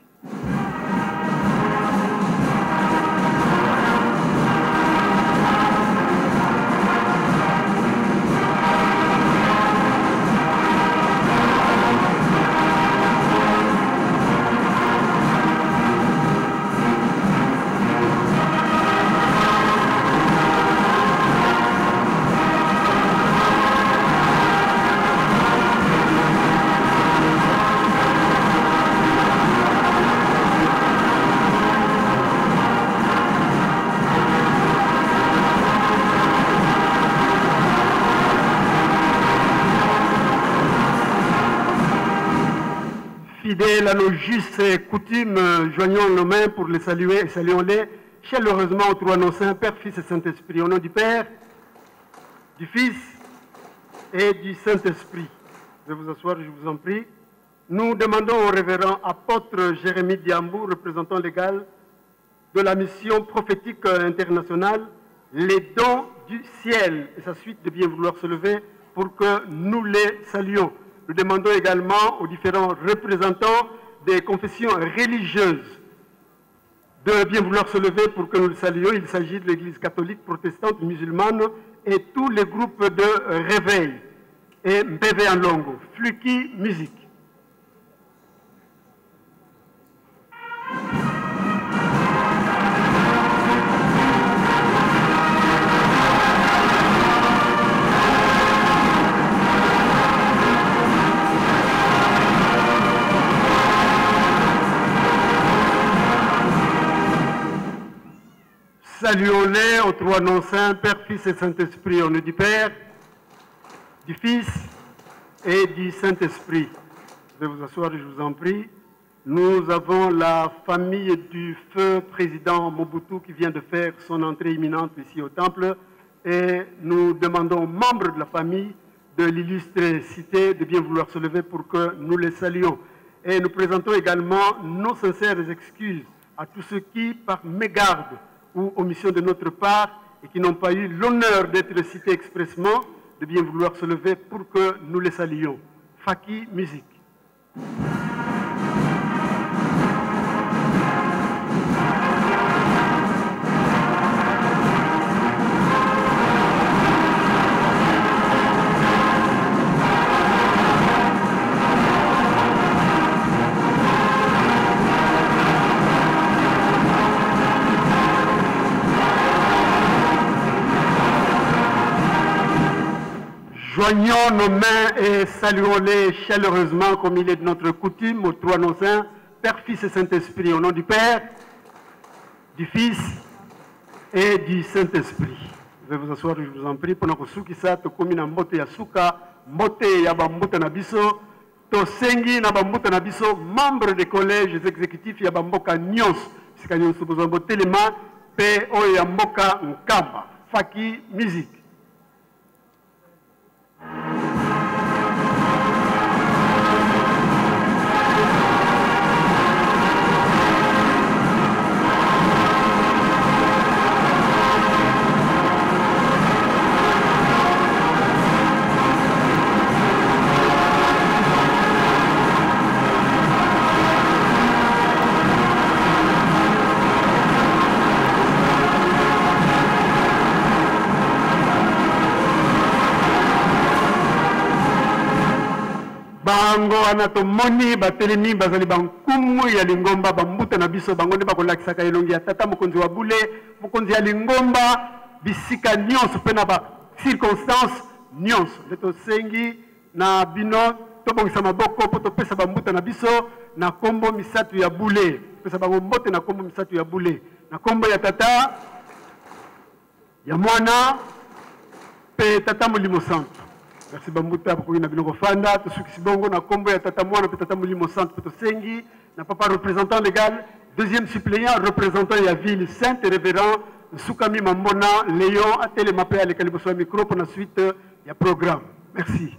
Fidèles à nos justes coutumes, joignons nos mains pour les saluer et saluons-les chaleureusement aux trois noms saints, Père, Fils et Saint-Esprit. Au nom du Père, du Fils et du Saint-Esprit. Je vais vous asseoir, je vous en prie. Nous demandons au révérend apôtre Jérémie Diambou, représentant légal de la mission prophétique internationale, les dons du ciel et sa suite de bien vouloir se lever pour que nous les saluions. Nous demandons également aux différents représentants des confessions religieuses de bien vouloir se lever pour que nous le saluions. Il s'agit de l'Église catholique, protestante, musulmane et tous les groupes de réveil. Et Mbeve en Longo, Fluki Musique. Saluons-les aux trois noms saints, Père, Fils et Saint-Esprit. Au nom du Père, du Fils et du Saint-Esprit. Je vais vous asseoir, je vous en prie. Nous avons la famille du feu président Mobutu qui vient de faire son entrée imminente ici au temple. Et nous demandons aux membres de la famille de l'illustre cité de bien vouloir se lever pour que nous les saluions. Et nous présentons également nos sincères excuses à tous ceux qui, par mégarde ou omission de notre part, et qui n'ont pas eu l'honneur d'être cités expressement, de bien vouloir se lever pour que nous les saluions. Faki, musique. Joignons nos mains et saluons-les chaleureusement comme il est de notre coutume aux trois noms saints, Père, Fils et Saint-Esprit. Au nom du Père, du Fils et du Saint-Esprit. Je vais vous asseoir, je vous en prie, pendant que Soukissa, Tokomina Mbote Yasuka, Mbote Yabambuta Nabiso, Tosengi Nabambuta Nabiso, membre des collèges exécutifs Yabamboka Nyons, Sikanyon Soubozambo Telema, P. Oyamboka Nkamba, Faki, musique. Bango anatomoni batelemi bazali bankumu ya lingomba bambuta na biso bango nde bakolakisaka elongi ya tata mokonzi wa bule mokonzi ya lingomba bisika nyonso mpe na bacirconstance nyonso nde tosengi na bino tobongisa maboko mpo topesa bambuta na biso na kombo misatu ya bule pesa bango mbote na kombo misatu ya bule na kombo ya tata ya mwana mpe tata molimo santo. Merci Bambuta pour une biloko fanda to suki sibongo na kombo ya tata mwana pe tata molimo centre to sengi na papa représentant légal deuxième suppléant représentant ya ville sainte révérend Soukami Mambona Léon atele mapé à l'écaliboso micro pour la suite ya programme. Merci.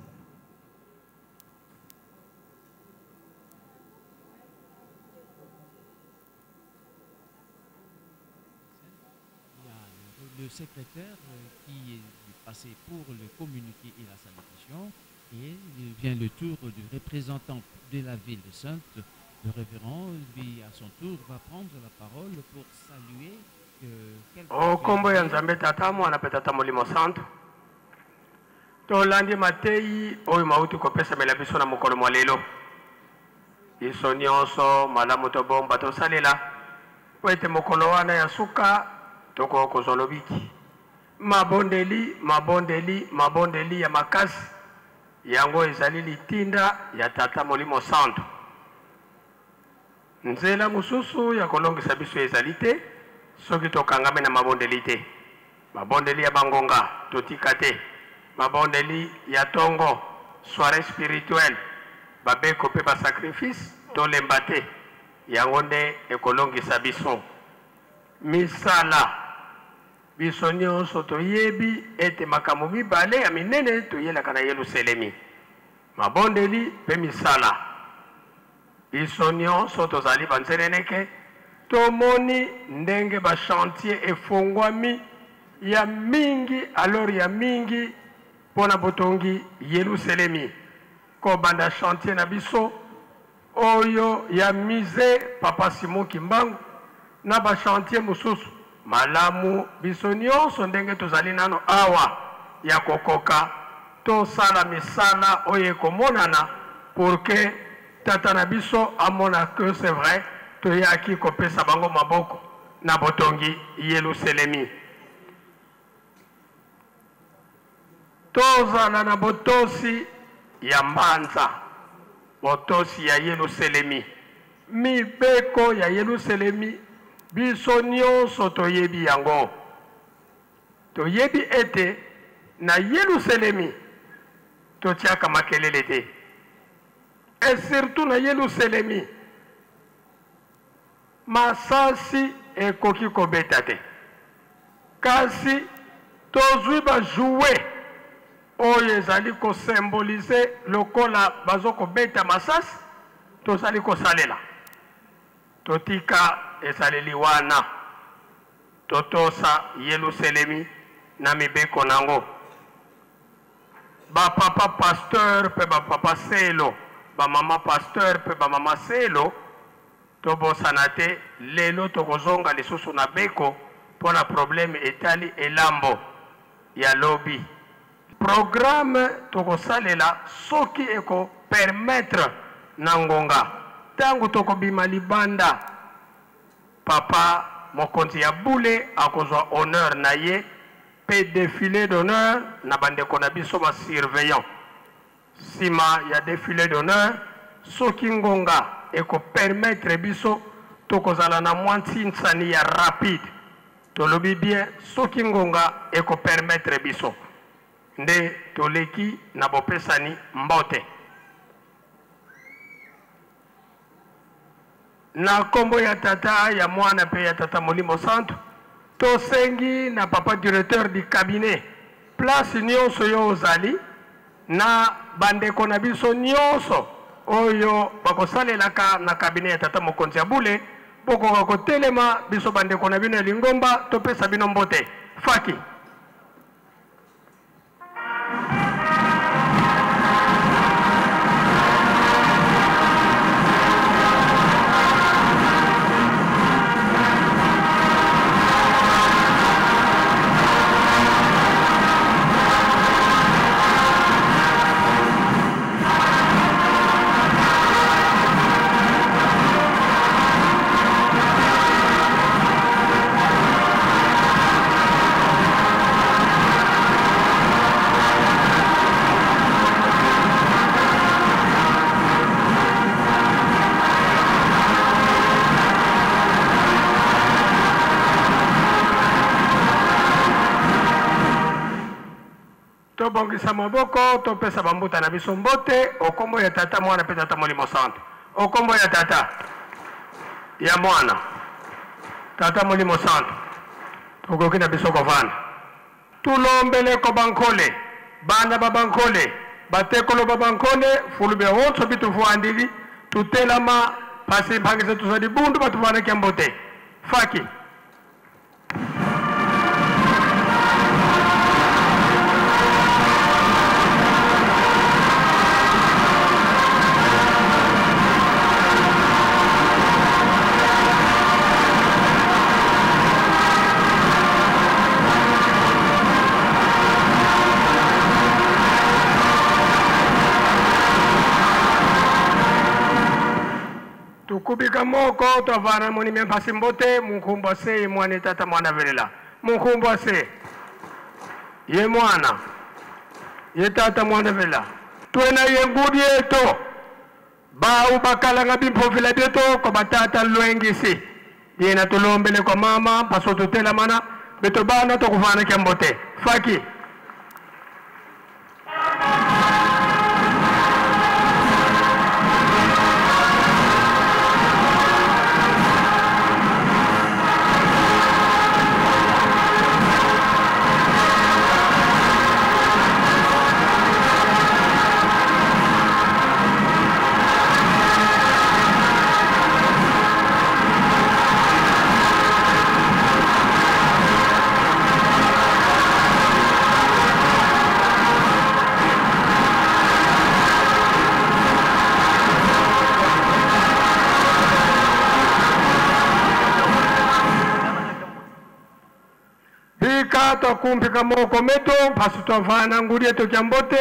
Le secrétaire qui est passé pour le communiqué et la salutation, et il vient le tour du représentant de la ville de Sainte. Le révérend, lui, à son tour, va prendre la parole pour saluer o kombo ya nzambe tata mwana pe tata molimo santo tolandi matei oyo mauti kopesamela biso na mokolo mwa lelo biso nyonso malamu tobomba tosalela po ete mokolo wana ya suka toko kozwa lobiki mabondeli mabondeli mabondeli ya makasi yango ezali litinda ya tata molimo santo nzela mosusu ya kolongisa biso ezali te soki tokangami na mabondeli te mabondeli ya bangonga totika te mabondeli ya tongo soirée spirituelle babeko mpe basacrifice tolemba te yango nde ekolongisa biso misala biso nyonso toyebi ete makambo mibale ya minene toyelaka na Yerusalemi mabondeli mpe misala biso nyonso tozali banzeleneke tomoni ndenge bachantier efongwami ya mingi alors ya mingi mpona botongi Yerusalemi kobanda chantier na biso oyo ya musée Papa Simon Kimbangu na bachantier mosusu malamu biso nyonso ndenge tozali nano awa ya kokoka tosala misala oyo ekomonana pour que tata na biso amona que c'est vrai toyaki kopesa bango maboko na botongi Yerusalemi tozala na botosi ya mbanza botosi ya Yerusalemi mibeko ya Yerusalemi biso nyonso toyebi yango toyebi ete na Yerusalemi totiaka makelele te et surtout na Yerusalemi masasi ekoki kobeta te kasi tozwi bajoue oyo ezali kosymbolize lokola bazokobeta masasi tozali kosalela totika esaleli wana totosa Yerusalemi na mibeko nango ba papa pasteur pe ba papa selo ba mama pasteur pe ba mama selo tobosana te lelo tokozonga lisusu na beko mpona problème etali elambo ya lobi programme tokosalela soki eko permettre na ngonga tangu tokobima libanda papa mokonzi ya bule akozwa honneur na ye pe défilé d'honneur na bandeko na biso ba surveillant sima ya défilé d'honneur soki ngonga eko permettre biso tokozala na mwa ntinsani ya rapide tolobi bien soki ngonga eko permettre biso nde toleki na bopesani mbote na kombo ya tata ya mwana pe ya tata Molimo Santo tosengi na papa directeur du cabinet place nyonso yo ozali na bandeko na biso nyonso oyo bakosalelaka na cabinet ya tata mokonzi ya bule bokoka kotelema biso bandeko na bino ya lingomba topesa bino mbote faki tobongisa maboko topesa bambuta na biso mbote okombo ya tata mwana pe tata Molimo Santo okombo ya tata ya mwana tata Molimo Santo tokoki na biso kovanda tulombele ko bankole bana babankole batekolo babankole fulube wonso bitu fuandili tutelama pasi mpangisa tuzadi bundu batuvana kia mbote faki tukubika moko tovana moni mempasi mbote munkumbo se ye mwana tata mwana velela munkumbo se ye mwana ye tata mwana velela tuena ye ngudi eto ba ubakalanga bimpofila beto ko batata lwengisi yena tulombele ko mama paso tutela mana beto bana to kufana kembote faki kumpika moko meto pasuto vana ngurie to jambote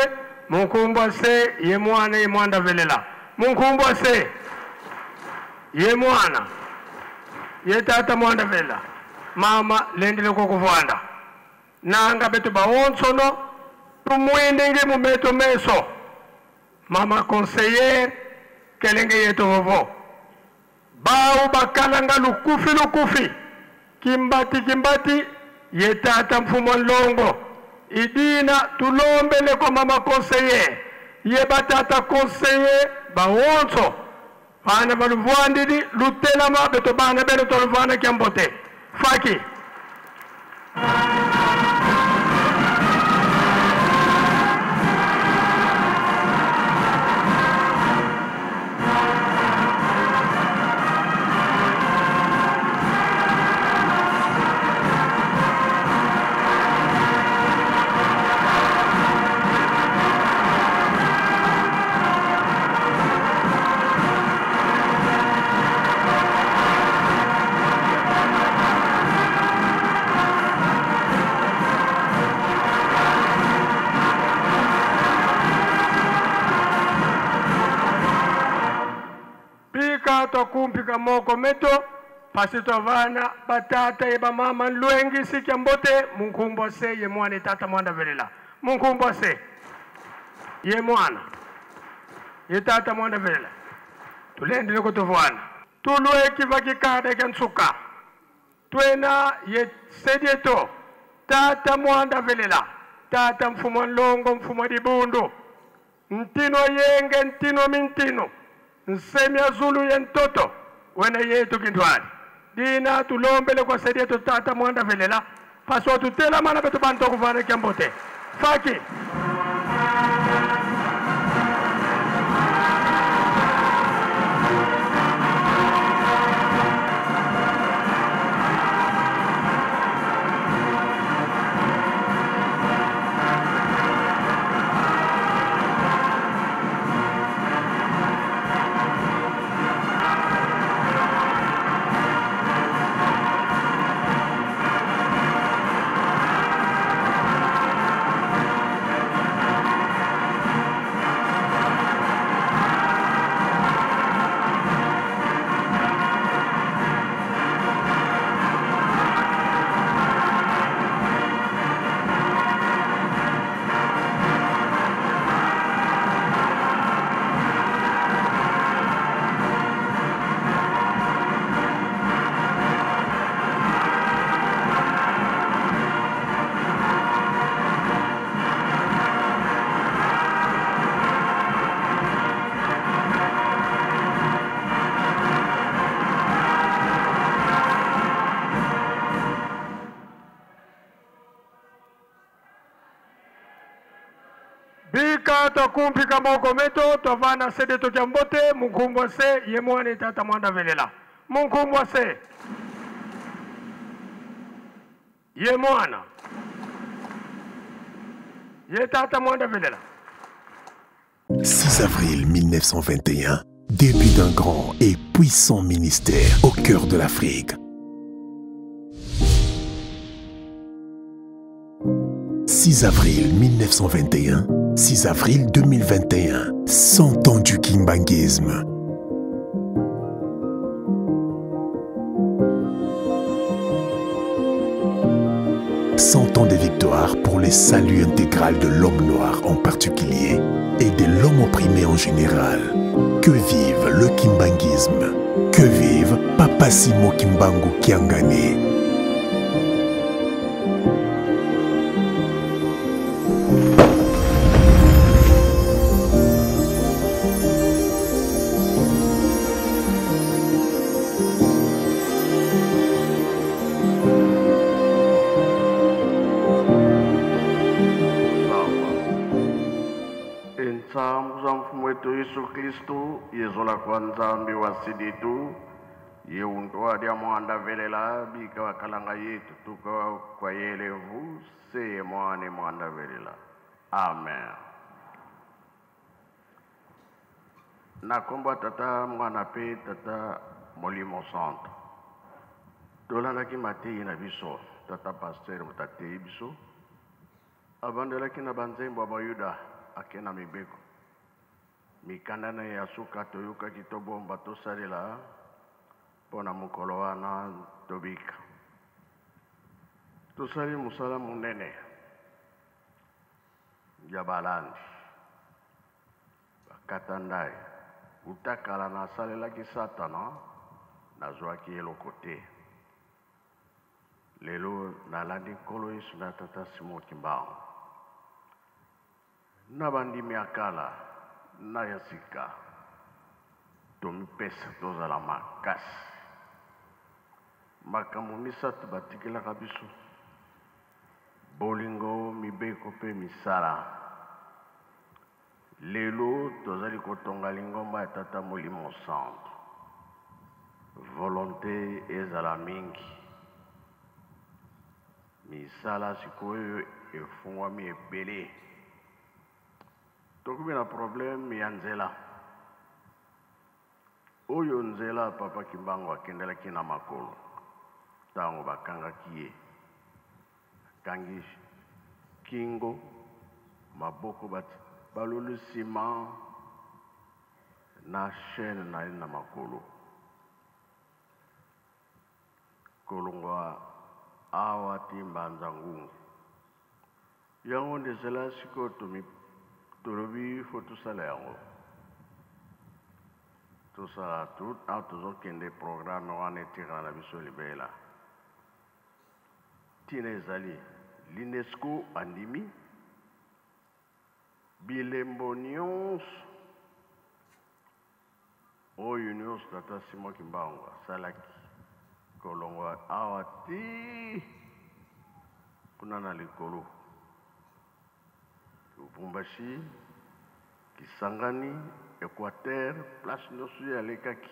munkumbo se ye mwana ye mwanda velela munkumbo se ye mwana ye tata mwanda velela mama lendele ko kuvanda nanga beto ba onsono tumwendenge mu meto meso mama conseiller kelenge yeto vovo bau bakalanga lukufi kimbati ye tata mfumo longo idina tulombele kwa mama conseiller ye batata conseiller bawonso bana baluvwandidi lutelama beto bana beno toluvana kiambote faki bika twakumpika moko meto pasi tovana batata eba mama lwengi sikya mbote munkumbo se ye mwana tata mwanda velela munkumbo se ye mwana ye tata mwanda velela tulendele kutovana tulwe kiva kikada kyansuka twena ye sedieto tata mwanda velela tata mfumo longo mfumo dibundu ntino yenge ntino mintino nsemya zulu ye ntoto wena yetu kindwani dina tulombele kwa sedieto tata mwanda velela paso tutela mana betu banto kuvana kyambote faki twakumpika moko meto twavana sedeto kya mbote munkumbwa se ye mwana tata mwanda velela munkumbwa se ye mwana ye tata mwanda velela. 6 avril 1921, début d'un grand et puissant ministère au cœur de l'Afrique. 6 avril 1921, 6 avril 2021, 100 ans du kimbanguisme. Cent ans de victoire pour le salut intégral de l'homme noir en particulier et de l'homme opprimé en général. Que vive le kimbanguisme. Que vive Papa Simo Kimbangu Kiangani. Yesu Kristo yezola kwa nzambi wa siditu yeuntoa dia mwanda velela bika wakalanga yetu tuka kwa yelevu seye mwane mwanda velela. Amen. Nakomba tata mwana pe tata molimo santo tolandaki matei na biso tata pasteur mutatei biso abandelaki na banzembo ya bayuda akena mibeko mikandana ya suka toyokaki tobomba tosalela mpona mokolo wana tobika tosali mosala monene ya balandi bakata ndai utakala nasalelaki satana nazwaki eloko te lelo nalandi nkolo yesu na tata Simo Kimbangu na bandimi ya kala na ya sika tomipesa tozala makasi makambo misato batikelaka biso bolingo mibeko mpe misala lelo tozali kotonga lingomba ya tata molimo santo volonté ezala mingi misala sikoyo efungwami ebele tokomi na problème ya nzela oyo nzela papa Kimbangu akendelaki na makolo ntango bakangaki ye akangi kingo maboko balulu nsima na chaîne na ye na makolo kolongwa awa timbanza ngungu yango ndezela siko tolobi fo tosala yango tosala tout a tozokende programme wana etikala na biso libela tina ezali l'UNESCO andimi bilembo nyonso oyo nyonso tata Simon Kimbangu asalaki kolongwa awa ti kuna na likolo Lubumbashi Kisangani Équateur place nyonso ya lekaki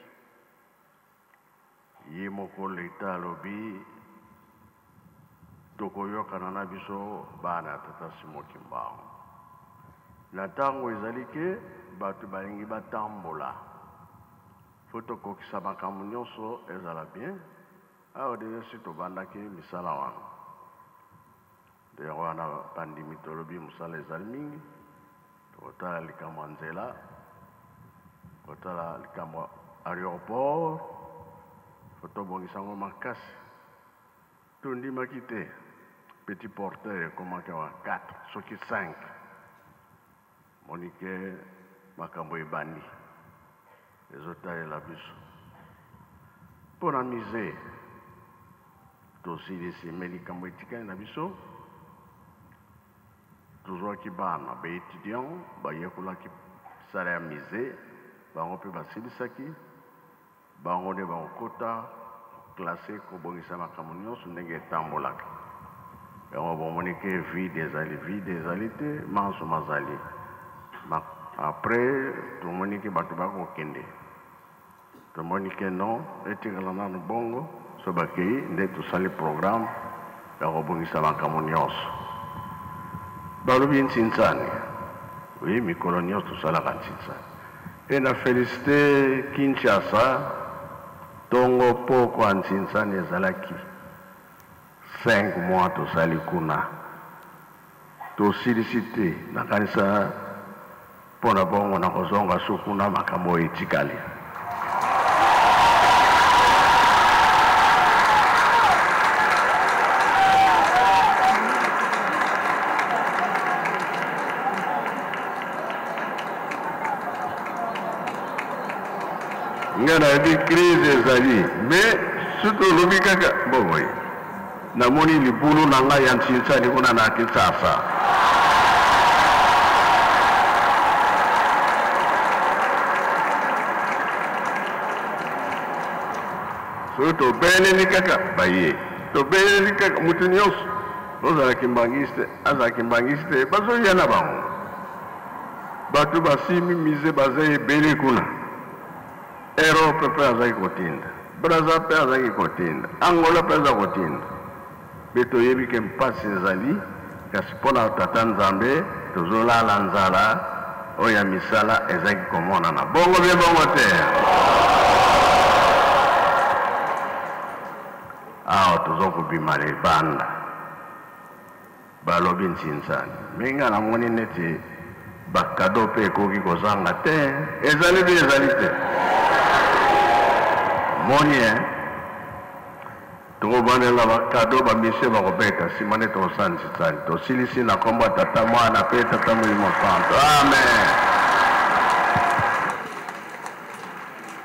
ye moko leta alobi tokoyokana na biso bana ya tata Simon Kimbangu na ntango ezali ke bato balingi batambola fo tokokisa makambo nyonso ezala bien awa deesi tobandaki misala wana nde yango wana bandimi tolobi mosala ezali mingi tokotala likambo ya nzela tokotala likambo ya aéroport fo tobongisa yango makasi tondimaki te petit porteur ekomaki wa 4 soki 5 monike makambo ebandi ezotalela biso mpo na mise tosilisi me likambo etikali na biso tozwaki bana baétudiant bayekolaki sala ya mise bango mpe basilisaki bango nde bakokota klase kobongisa makambo nyonso ndenge etambolaka yango bomoni ke vide ezali te manso mazali après tomoni ke bato bakokende tomoni ke non etikala nano bongo so bakei nde tosali programme ya kobongisa makambo nyonso balobi ntsinsani oui mikolo nyonso tosalaka ntsinsani e na félicité Kinshasa tongo poko ya ntsinsani ezalaki 5 mois tosali kuna tosilisi te nakanisa mpo na bongo na kozonga so kuna makambo etikali nga nayebi crise ezali mais surtout olobi kaka boboye namoni libulu na ngai ya ntsinsani kuna na Kinshasa so tobeleli kaka baye tobeleli kaka mutu nyonso ozalaki mbangiste azalaki mbangiste bazoya na bango bato basimi mise baza ebele kuna Europe mpe azalaki kotinda Braza mpe azalaki kotinda Angola mpe aza kotinda mpe toyebi ke mpasi ezali kasi mpo na tata Nzambe tozolala nzala oyo ya misala ezalaki komonana bongo bie bongo te awa tozokobima libanda balobi ntsinsani minga namoni neti bakado mpe ekoki kozanga te ezali mpe ezali te moni tokobandela bakado bamise bakobeta nsima nde tokosala ntsinsani tosilisi na kombo ya tata mwana mpe tata molimo santo amen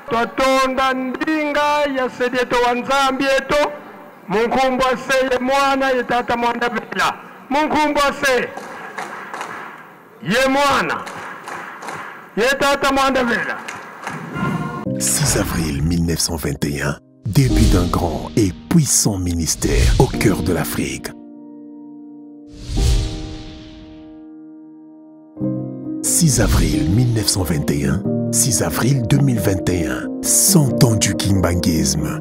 twatonda ndinga ya sedieto wa nzambi eto munkumbu ase ye mwana ye tata mwana vela munkumbu ase ye mwana ye tata mwana vela. 6 avril 1921, début d'un grand et puissant ministère au cœur de l'Afrique. 6 avril 1921, 6 avril 2021, 100 ans du kimbanguisme.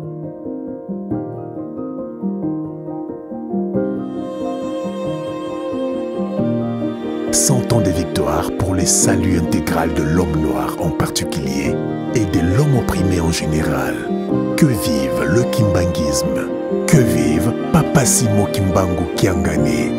Ans de victoire pour le salut intégral de l'homme noir en particulier et de l'homme opprimé en général. Que vive le kimbanguisme. Que vive Papa Simon Kimbangu Kiangani.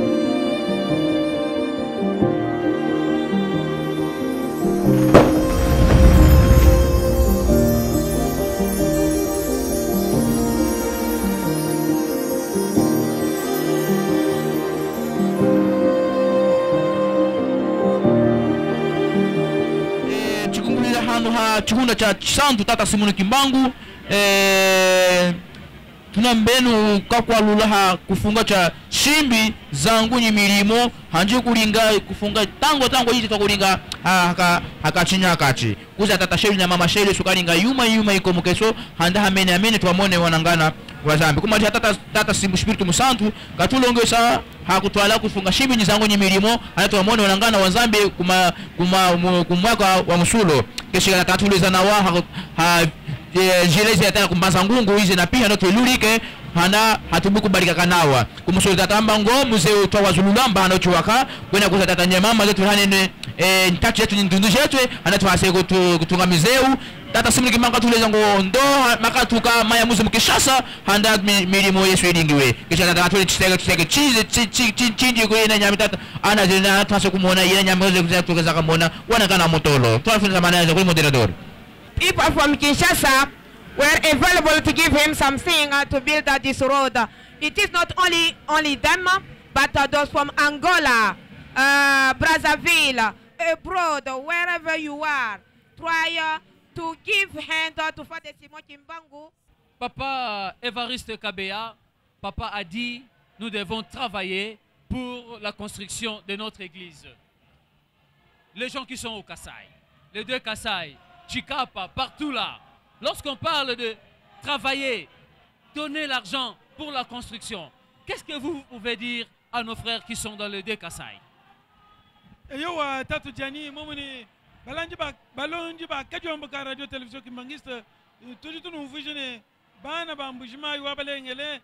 ha chihunda cha santu tata Simoni Kimbangu tunambenu kakwalulaha kufunga cha shimbi zangu nyimilimo hanje kulinga kufunga tango hizi twakulinga hakachinya kachi kuza tata sheli na mama sheli sukalinga yuma iko mukeso handa amene twamone wanangana wazambi kuma tata Simbu Spiritu Musantu katulongesa hakutwala kufunga shimbi nizangu nyimilimo hata twamone wanangana wazambi kumwaka wa musulo keshika tatuliza na wa jelezi ataka kumbanza ngungu hizi na pia noto lulike hana hatubu kubalika kanawa kumusuli tatamba ngo muzeu twa wazululamba anochuwaka kwena kuza tatanya mama zetu hanene ntachi yetu ndundu yetu hana twase kutunga mizeu tata Simoni Kimbangu tuleza ngo ndo makatuka maya muze mukishasa handa milimo yesu edingiwe kisha tata tuli tseke chinji kwena nyami tata ana zina twase kumona yena nyami zetu tukeza kamona wana kana motolo twafunza manana kwa moderador. People from Kinshasa were available to give him something to build this road. It is not only them, but those from Angola, Brazzaville, abroad, wherever you are. Try to give hand to Father Simoni Kimbangu. Papa Évariste Kabea, papa a dit, nous devons travailler pour la construction de notre église. Les gens qui sont au Kasaï, les deux Kasaï, Chikapa, partout là. Lorsqu'on parle de travailler, donner l'argent pour la construction, qu'est-ce que vous pouvez dire à nos frères qui sont dans le deux Kasaï? Yo tatu jani momuni balonji ba kajomba ka radio television Kimbangiste tuji tunu vision bana bambujima yo balengele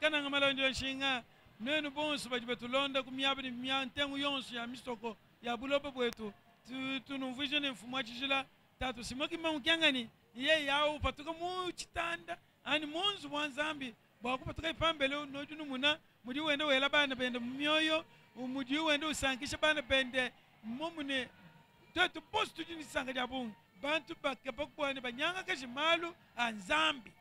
kana ngamalonjo shinga nenu bonsu bajibetulonda kumyabe myantengu yonsu ya mistoko ya bulobo bwetu tunu vision mfumwa chijila tatu Simoni Kimbangu kyangani ye yawo patuka mu chitanda ani munzu mwanzambi bakupatuka ipambele nojunu muna mudi wende wela bana bende myoyo mudi wende usankisha bana bende momune tetu postu jini sanga jabungu bantu bakapakwane banyanga kashimalu anzambi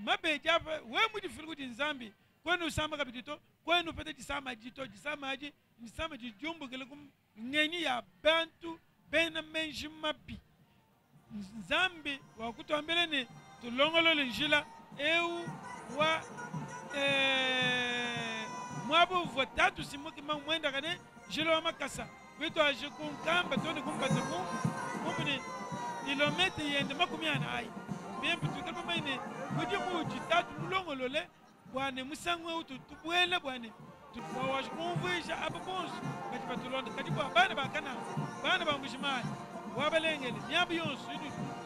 mabeja we mudi filgu nzambi kwenu usamba kabitito kwenu pete jisama jijumbu gele kum ngeni ya bantu bena menji mapi nzambi wakutuambeleni tulongolole njila eu wa mwabu votatu Simoni Kimbangu mwenda kane njila wa makasa wetu aje kunkamba toni kumpate kumuni kilometri yende makumiana ai bembe tukapa maine mudi muji tatu mulongolole bwane musangwe utu tubwele bwane tuwaje kumvuisha ababonsu kati patulonda kati kwa bana bakana bana bambushimani wabalengele nyabu yonsu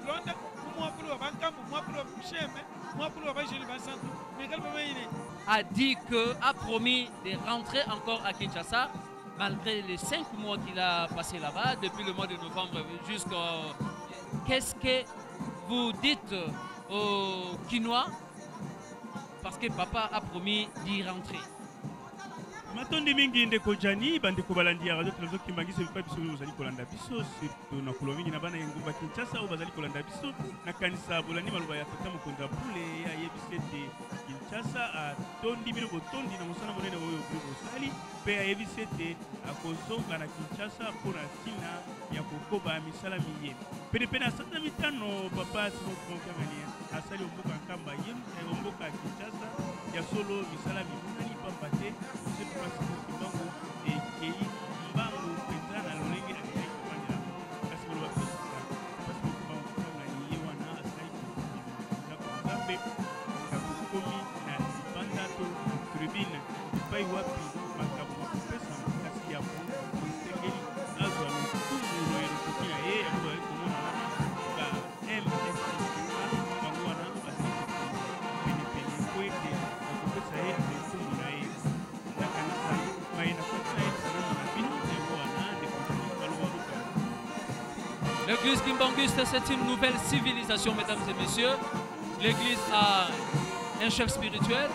londa kumwapulu wa bankambu mwapulu wa msheme mwapulu wa bajeli basantu mekalba maine a dit que a promis de rentrer encore à Kinshasa malgré les 5 mois qu'il a passé là-bas depuis le mois de novembre jusqu'au... Qu'est-ce que vous dites aux Kinois parce que papa a promis d'y rentrer? Matondi mingi ndeko jani bandeko balandi ya radio television Kimbangiste bipa biso bazali kolanda biso surtout na kolomini na bana ngumba Kinshasa o bazali kolanda biso na kanisa bolani maloba ya tata mokonza bule ya yebisete Kinshasa a tondi bino botondi na mosana monene oyo bosali pe ya yebisete akozonga na Kinshasa pour tina ya kokoba misala miye pepe na sata mitano papa Simoni Kimbangu asali omboka kamba yem omboka Kinshasa ya solo misala mibunani papate Simoni Kimbangu kei mbangu penzana lolenge akili kumanya kasi bolo bakosa kasi Kimbangu kama ni wana asai na kuzambe kakukomi na banda to tribune pai wapi makabu pesa kasi ya tengeli azwa no kumuro yero kukia yeye ambaye kumona ka MS Kimbangu wana basi penepene kwete na pesa yeye kumona yeye. L'église Kimbangiste, c'est une nouvelle civilisation, mesdames et messieurs. L'église a un chef spirituel.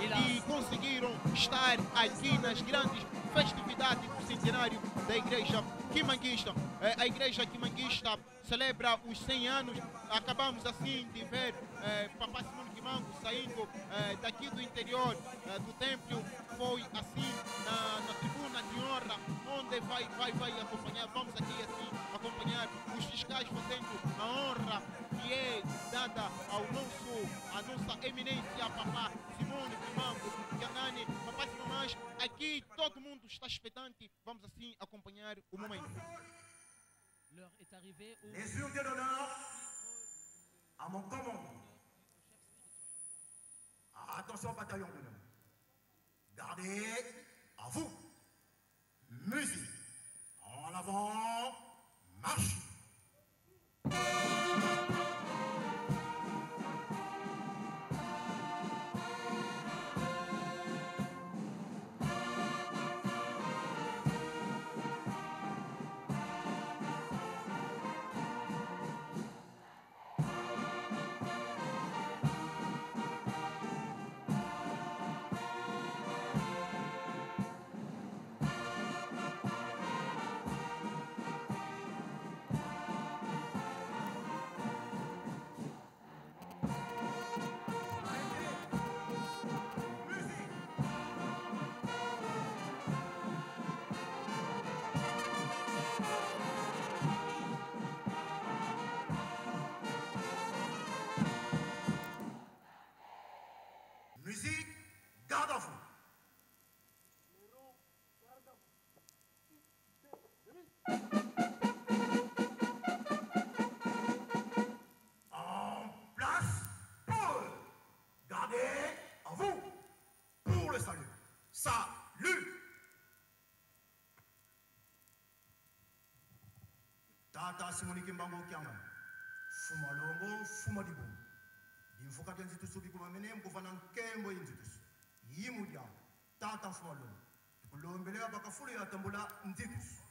E conseguiram estar aqui nas grandes festividades do centenário da igreja Kimbangista. A igreja Kimbangista celebra os 100 anos. Acabamos assim de ver Papa Simoni Kimbangu saindo daqui do interior do templo, foi assim na tribuna de honra, onde vai acompanhar, vamos aqui assim acompanhar os fiscais fazendo a honra que é dada à nossa eminência, Papá Simone Kimbangu Kiangani. Papá e mamães, aqui todo mundo está expectante, vamos assim acompanhar o momento. L'heure est arrivée où... Les urnes d'honneur à mon commandement. Attention, bataillon d'honneur. Gardez à vous. Musique. En avant, marche. Musique, garde à vous. En place, Paul. Gardez à vous. Pour le salut. Salut. Tata Simoni Kimbangu Kiangani. Fuma longo, fuma dibu. Infoka kenzi tusubi kumamene mkufana nkembo inzitus. Yimu diya, tata fuma longo. Tukulombelea bakafuli ya tambula nzitus.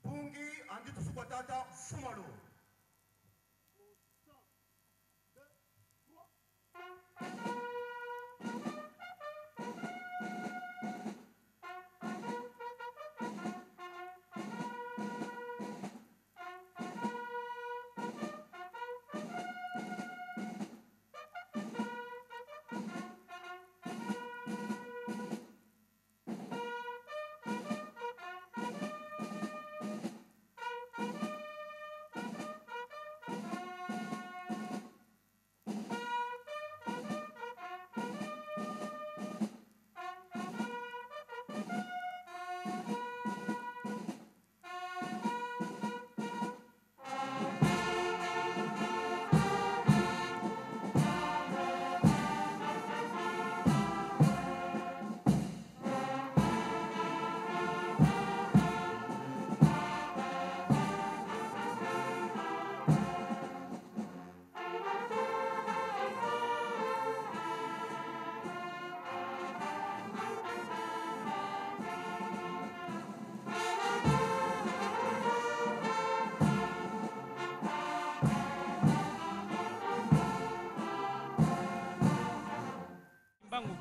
Mpungi andi tusukwatata fumalo.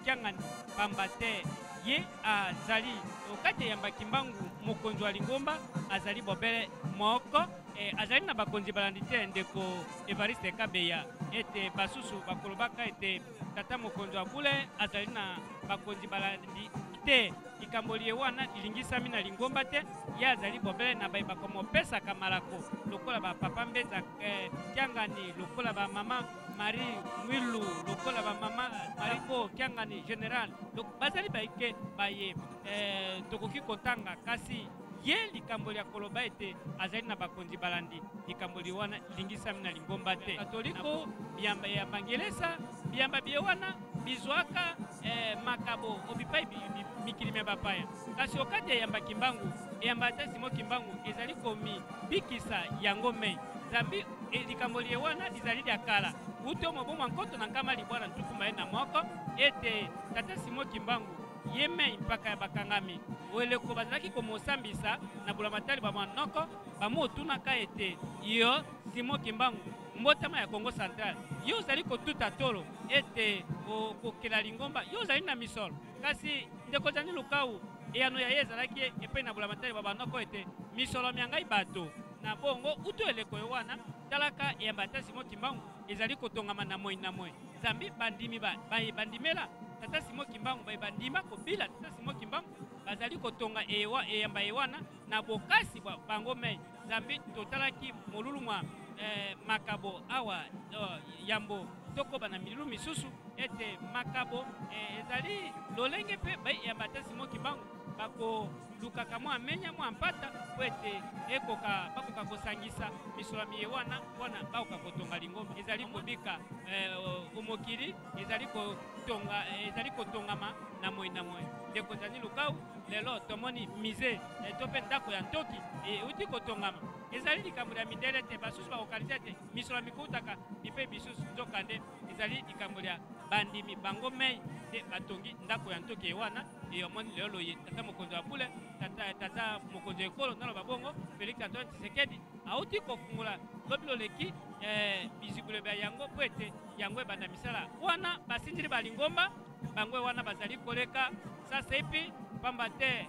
Kiangani Bambate ye azali okate yamba Kimbangu mokonzi wa Lingomba azali bobele moko azali na bakonzi balandi te ndeko Evariste Kabeya ete basusu bakolobaka ete tata mokonzi wa Bule azali na bakonzi balandi te ikamboli wana ilingisami na Lingomba te ye azali bobele na bayi bakomopesaka malako lokola ba papa Mbeza Kiangani lokola ba mama Marie Mwilu lokola ba mama Mariko Kiangani general donc bazali baike baye tokoki kotanga kasi ye likambo ya koloba ete azali na bakonzi balandi likambo liwana lingisami na lingomba te katoliko biyamba ya bangelesa biyamba biewana bizwaka makabo obipai mikili mya bapaya kasi okati ya yamba kimbangu eyamba ata simo kimbangu ezali komi bikisa yango mei zambi likambo liewana lizali lya kala uto mobomwa nkoto na nkama libwana ntukuma ye na moko ete tata simo kimbangu yeme mpaka ya bakangami oeleko bazalaki komosambisa na bulamatali ba mwanoko bamotunaka ete yo simo kimbangu mbotama ya Congo Central yo ozali kotuta tolo ete kokela lingomba yo ozali na misolo kasi ndeko zani lukau eyano ya ye ezalaki epai na bulamatali ba banoko ete misolo miangai bato na bongo uto eleko yo wana talaka eyamba ata simo kimbangu ezali kotongama na moi zambi bandimi bandimela tata simo kimbangu bandima kobila tata simo kimbangu bazali kotonga eyamba ewana na bokasi bango mei zambi totalaki molulu mwa makabo awa yambo tokoba na milulu misusu ete makabo ezali lolenge pe eyamba ata simo kimbangu bako lukaka mwa amenya mwa mpata po ete bakoka kosangisa misolo miyewana mpona bakoka kotonga lingomba ezali kobika omokili ezali kotongama na moi ndeko zani lukau lelo tomoni mize to mpe ndako ya ntoki euti kotongama ezali likambo ya mindele te basusu bakokanisa te misolo mikutaka mipe bisusu nzokande ezali likambo ya bandimi bango mei te batongi ndako ya ntoki ewana eyomoni lelo ye tata mokonzi wa bule tata mokonzi ekolo naloba bongo Félix Antoine Tshisekedi auti kofungula lobi loleki bizikulo bya yango po ete yango ebanda misala wana basinzili balingomba bango wana bazali koleka sasa epi pamba te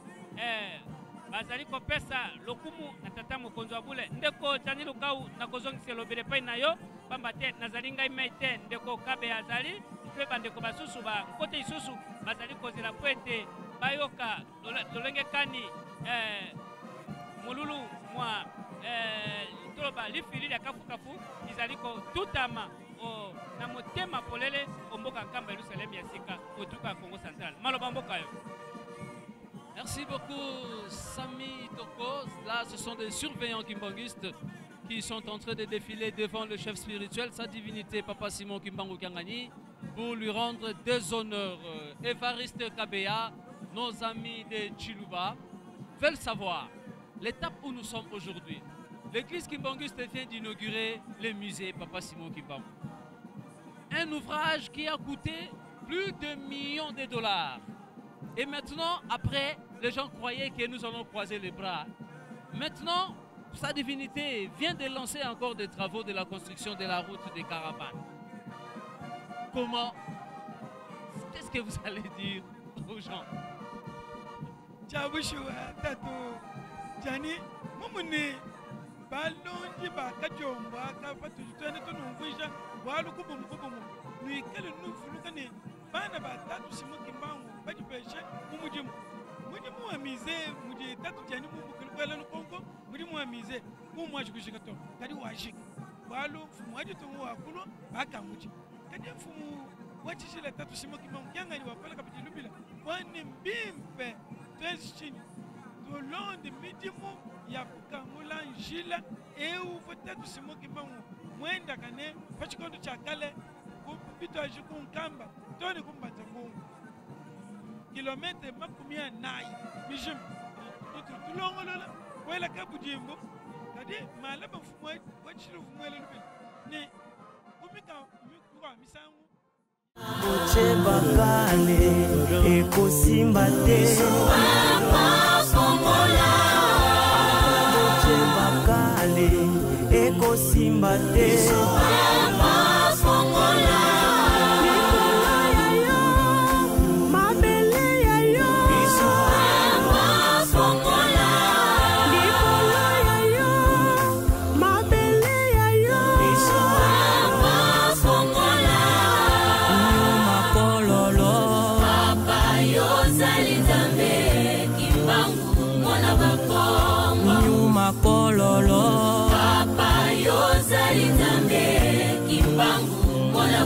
bazali kopesa lokumu na tata mokonzi wa bule ndeko Tani Lukau nakozongisa elobele epai na yo pamba te nazali ngai mei te ndeko Kabe azali mpe bandeko basusu kote isusu bazali kozela po ete bayoka lolenge kani molulu mwa toloba lifili lya kafukafu izali kotutama na motema polele omboka nkamba Yerusalem ya sika otuka ya Congo Central maloba mboka yo. Merci beaucoup Sami Toko. Là ce sont des surveillants kimbanguistes qui sont en train de défiler devant le chef spirituel, sa divinité Papa Simon Kimbangu Kangani, pour lui rendre des honneurs. Évariste Kabea, nos amis de Chiluba, veulent savoir l'étape où nous sommes aujourd'hui. L'église kimbanguiste vient d'inaugurer le musée Papa Simon Kimbangu. Un ouvrage qui a coûté plus de millions de dollars. Et maintenant, après, les gens croyaient que nous allons croiser les bras. Maintenant, sa divinité vient de lancer encore des travaux de la construction de la route des caravanes. Comment? Qu'est-ce que vous allez dire aux gens? balonji bakajomba kafatututene tonumvuisha walukubomukubomu nuikele nufulukane bana batatu Simon Kimbangu bajipeshe mumujimu mujimu wa mize muje tatu jani mumukulkwela nukongo mujimu wa mize mumwaji kushikato kadi washika walu mfumu wajitungu wakulo bakamuji kadi mfumu wachishile tatu Simon Kimbangu yangani wakola kapiti lubila wani mbimpe tweshini tolonde mijimu ya kukangula njila euva tatu Simon Kimbangu mwenda kane pachikondo cha kale kupito ajiku nkamba toni kumbanza mungu kilometre makumia nai mijim tulongolola wela kabudimbo kadi malaba mfumwe wachilo fumwele lubi ni kumika mikwa misangu Boche bakale ekosimba te Boche bakale ekosimba te Papa yo zali Nzambe Kimbangu mwana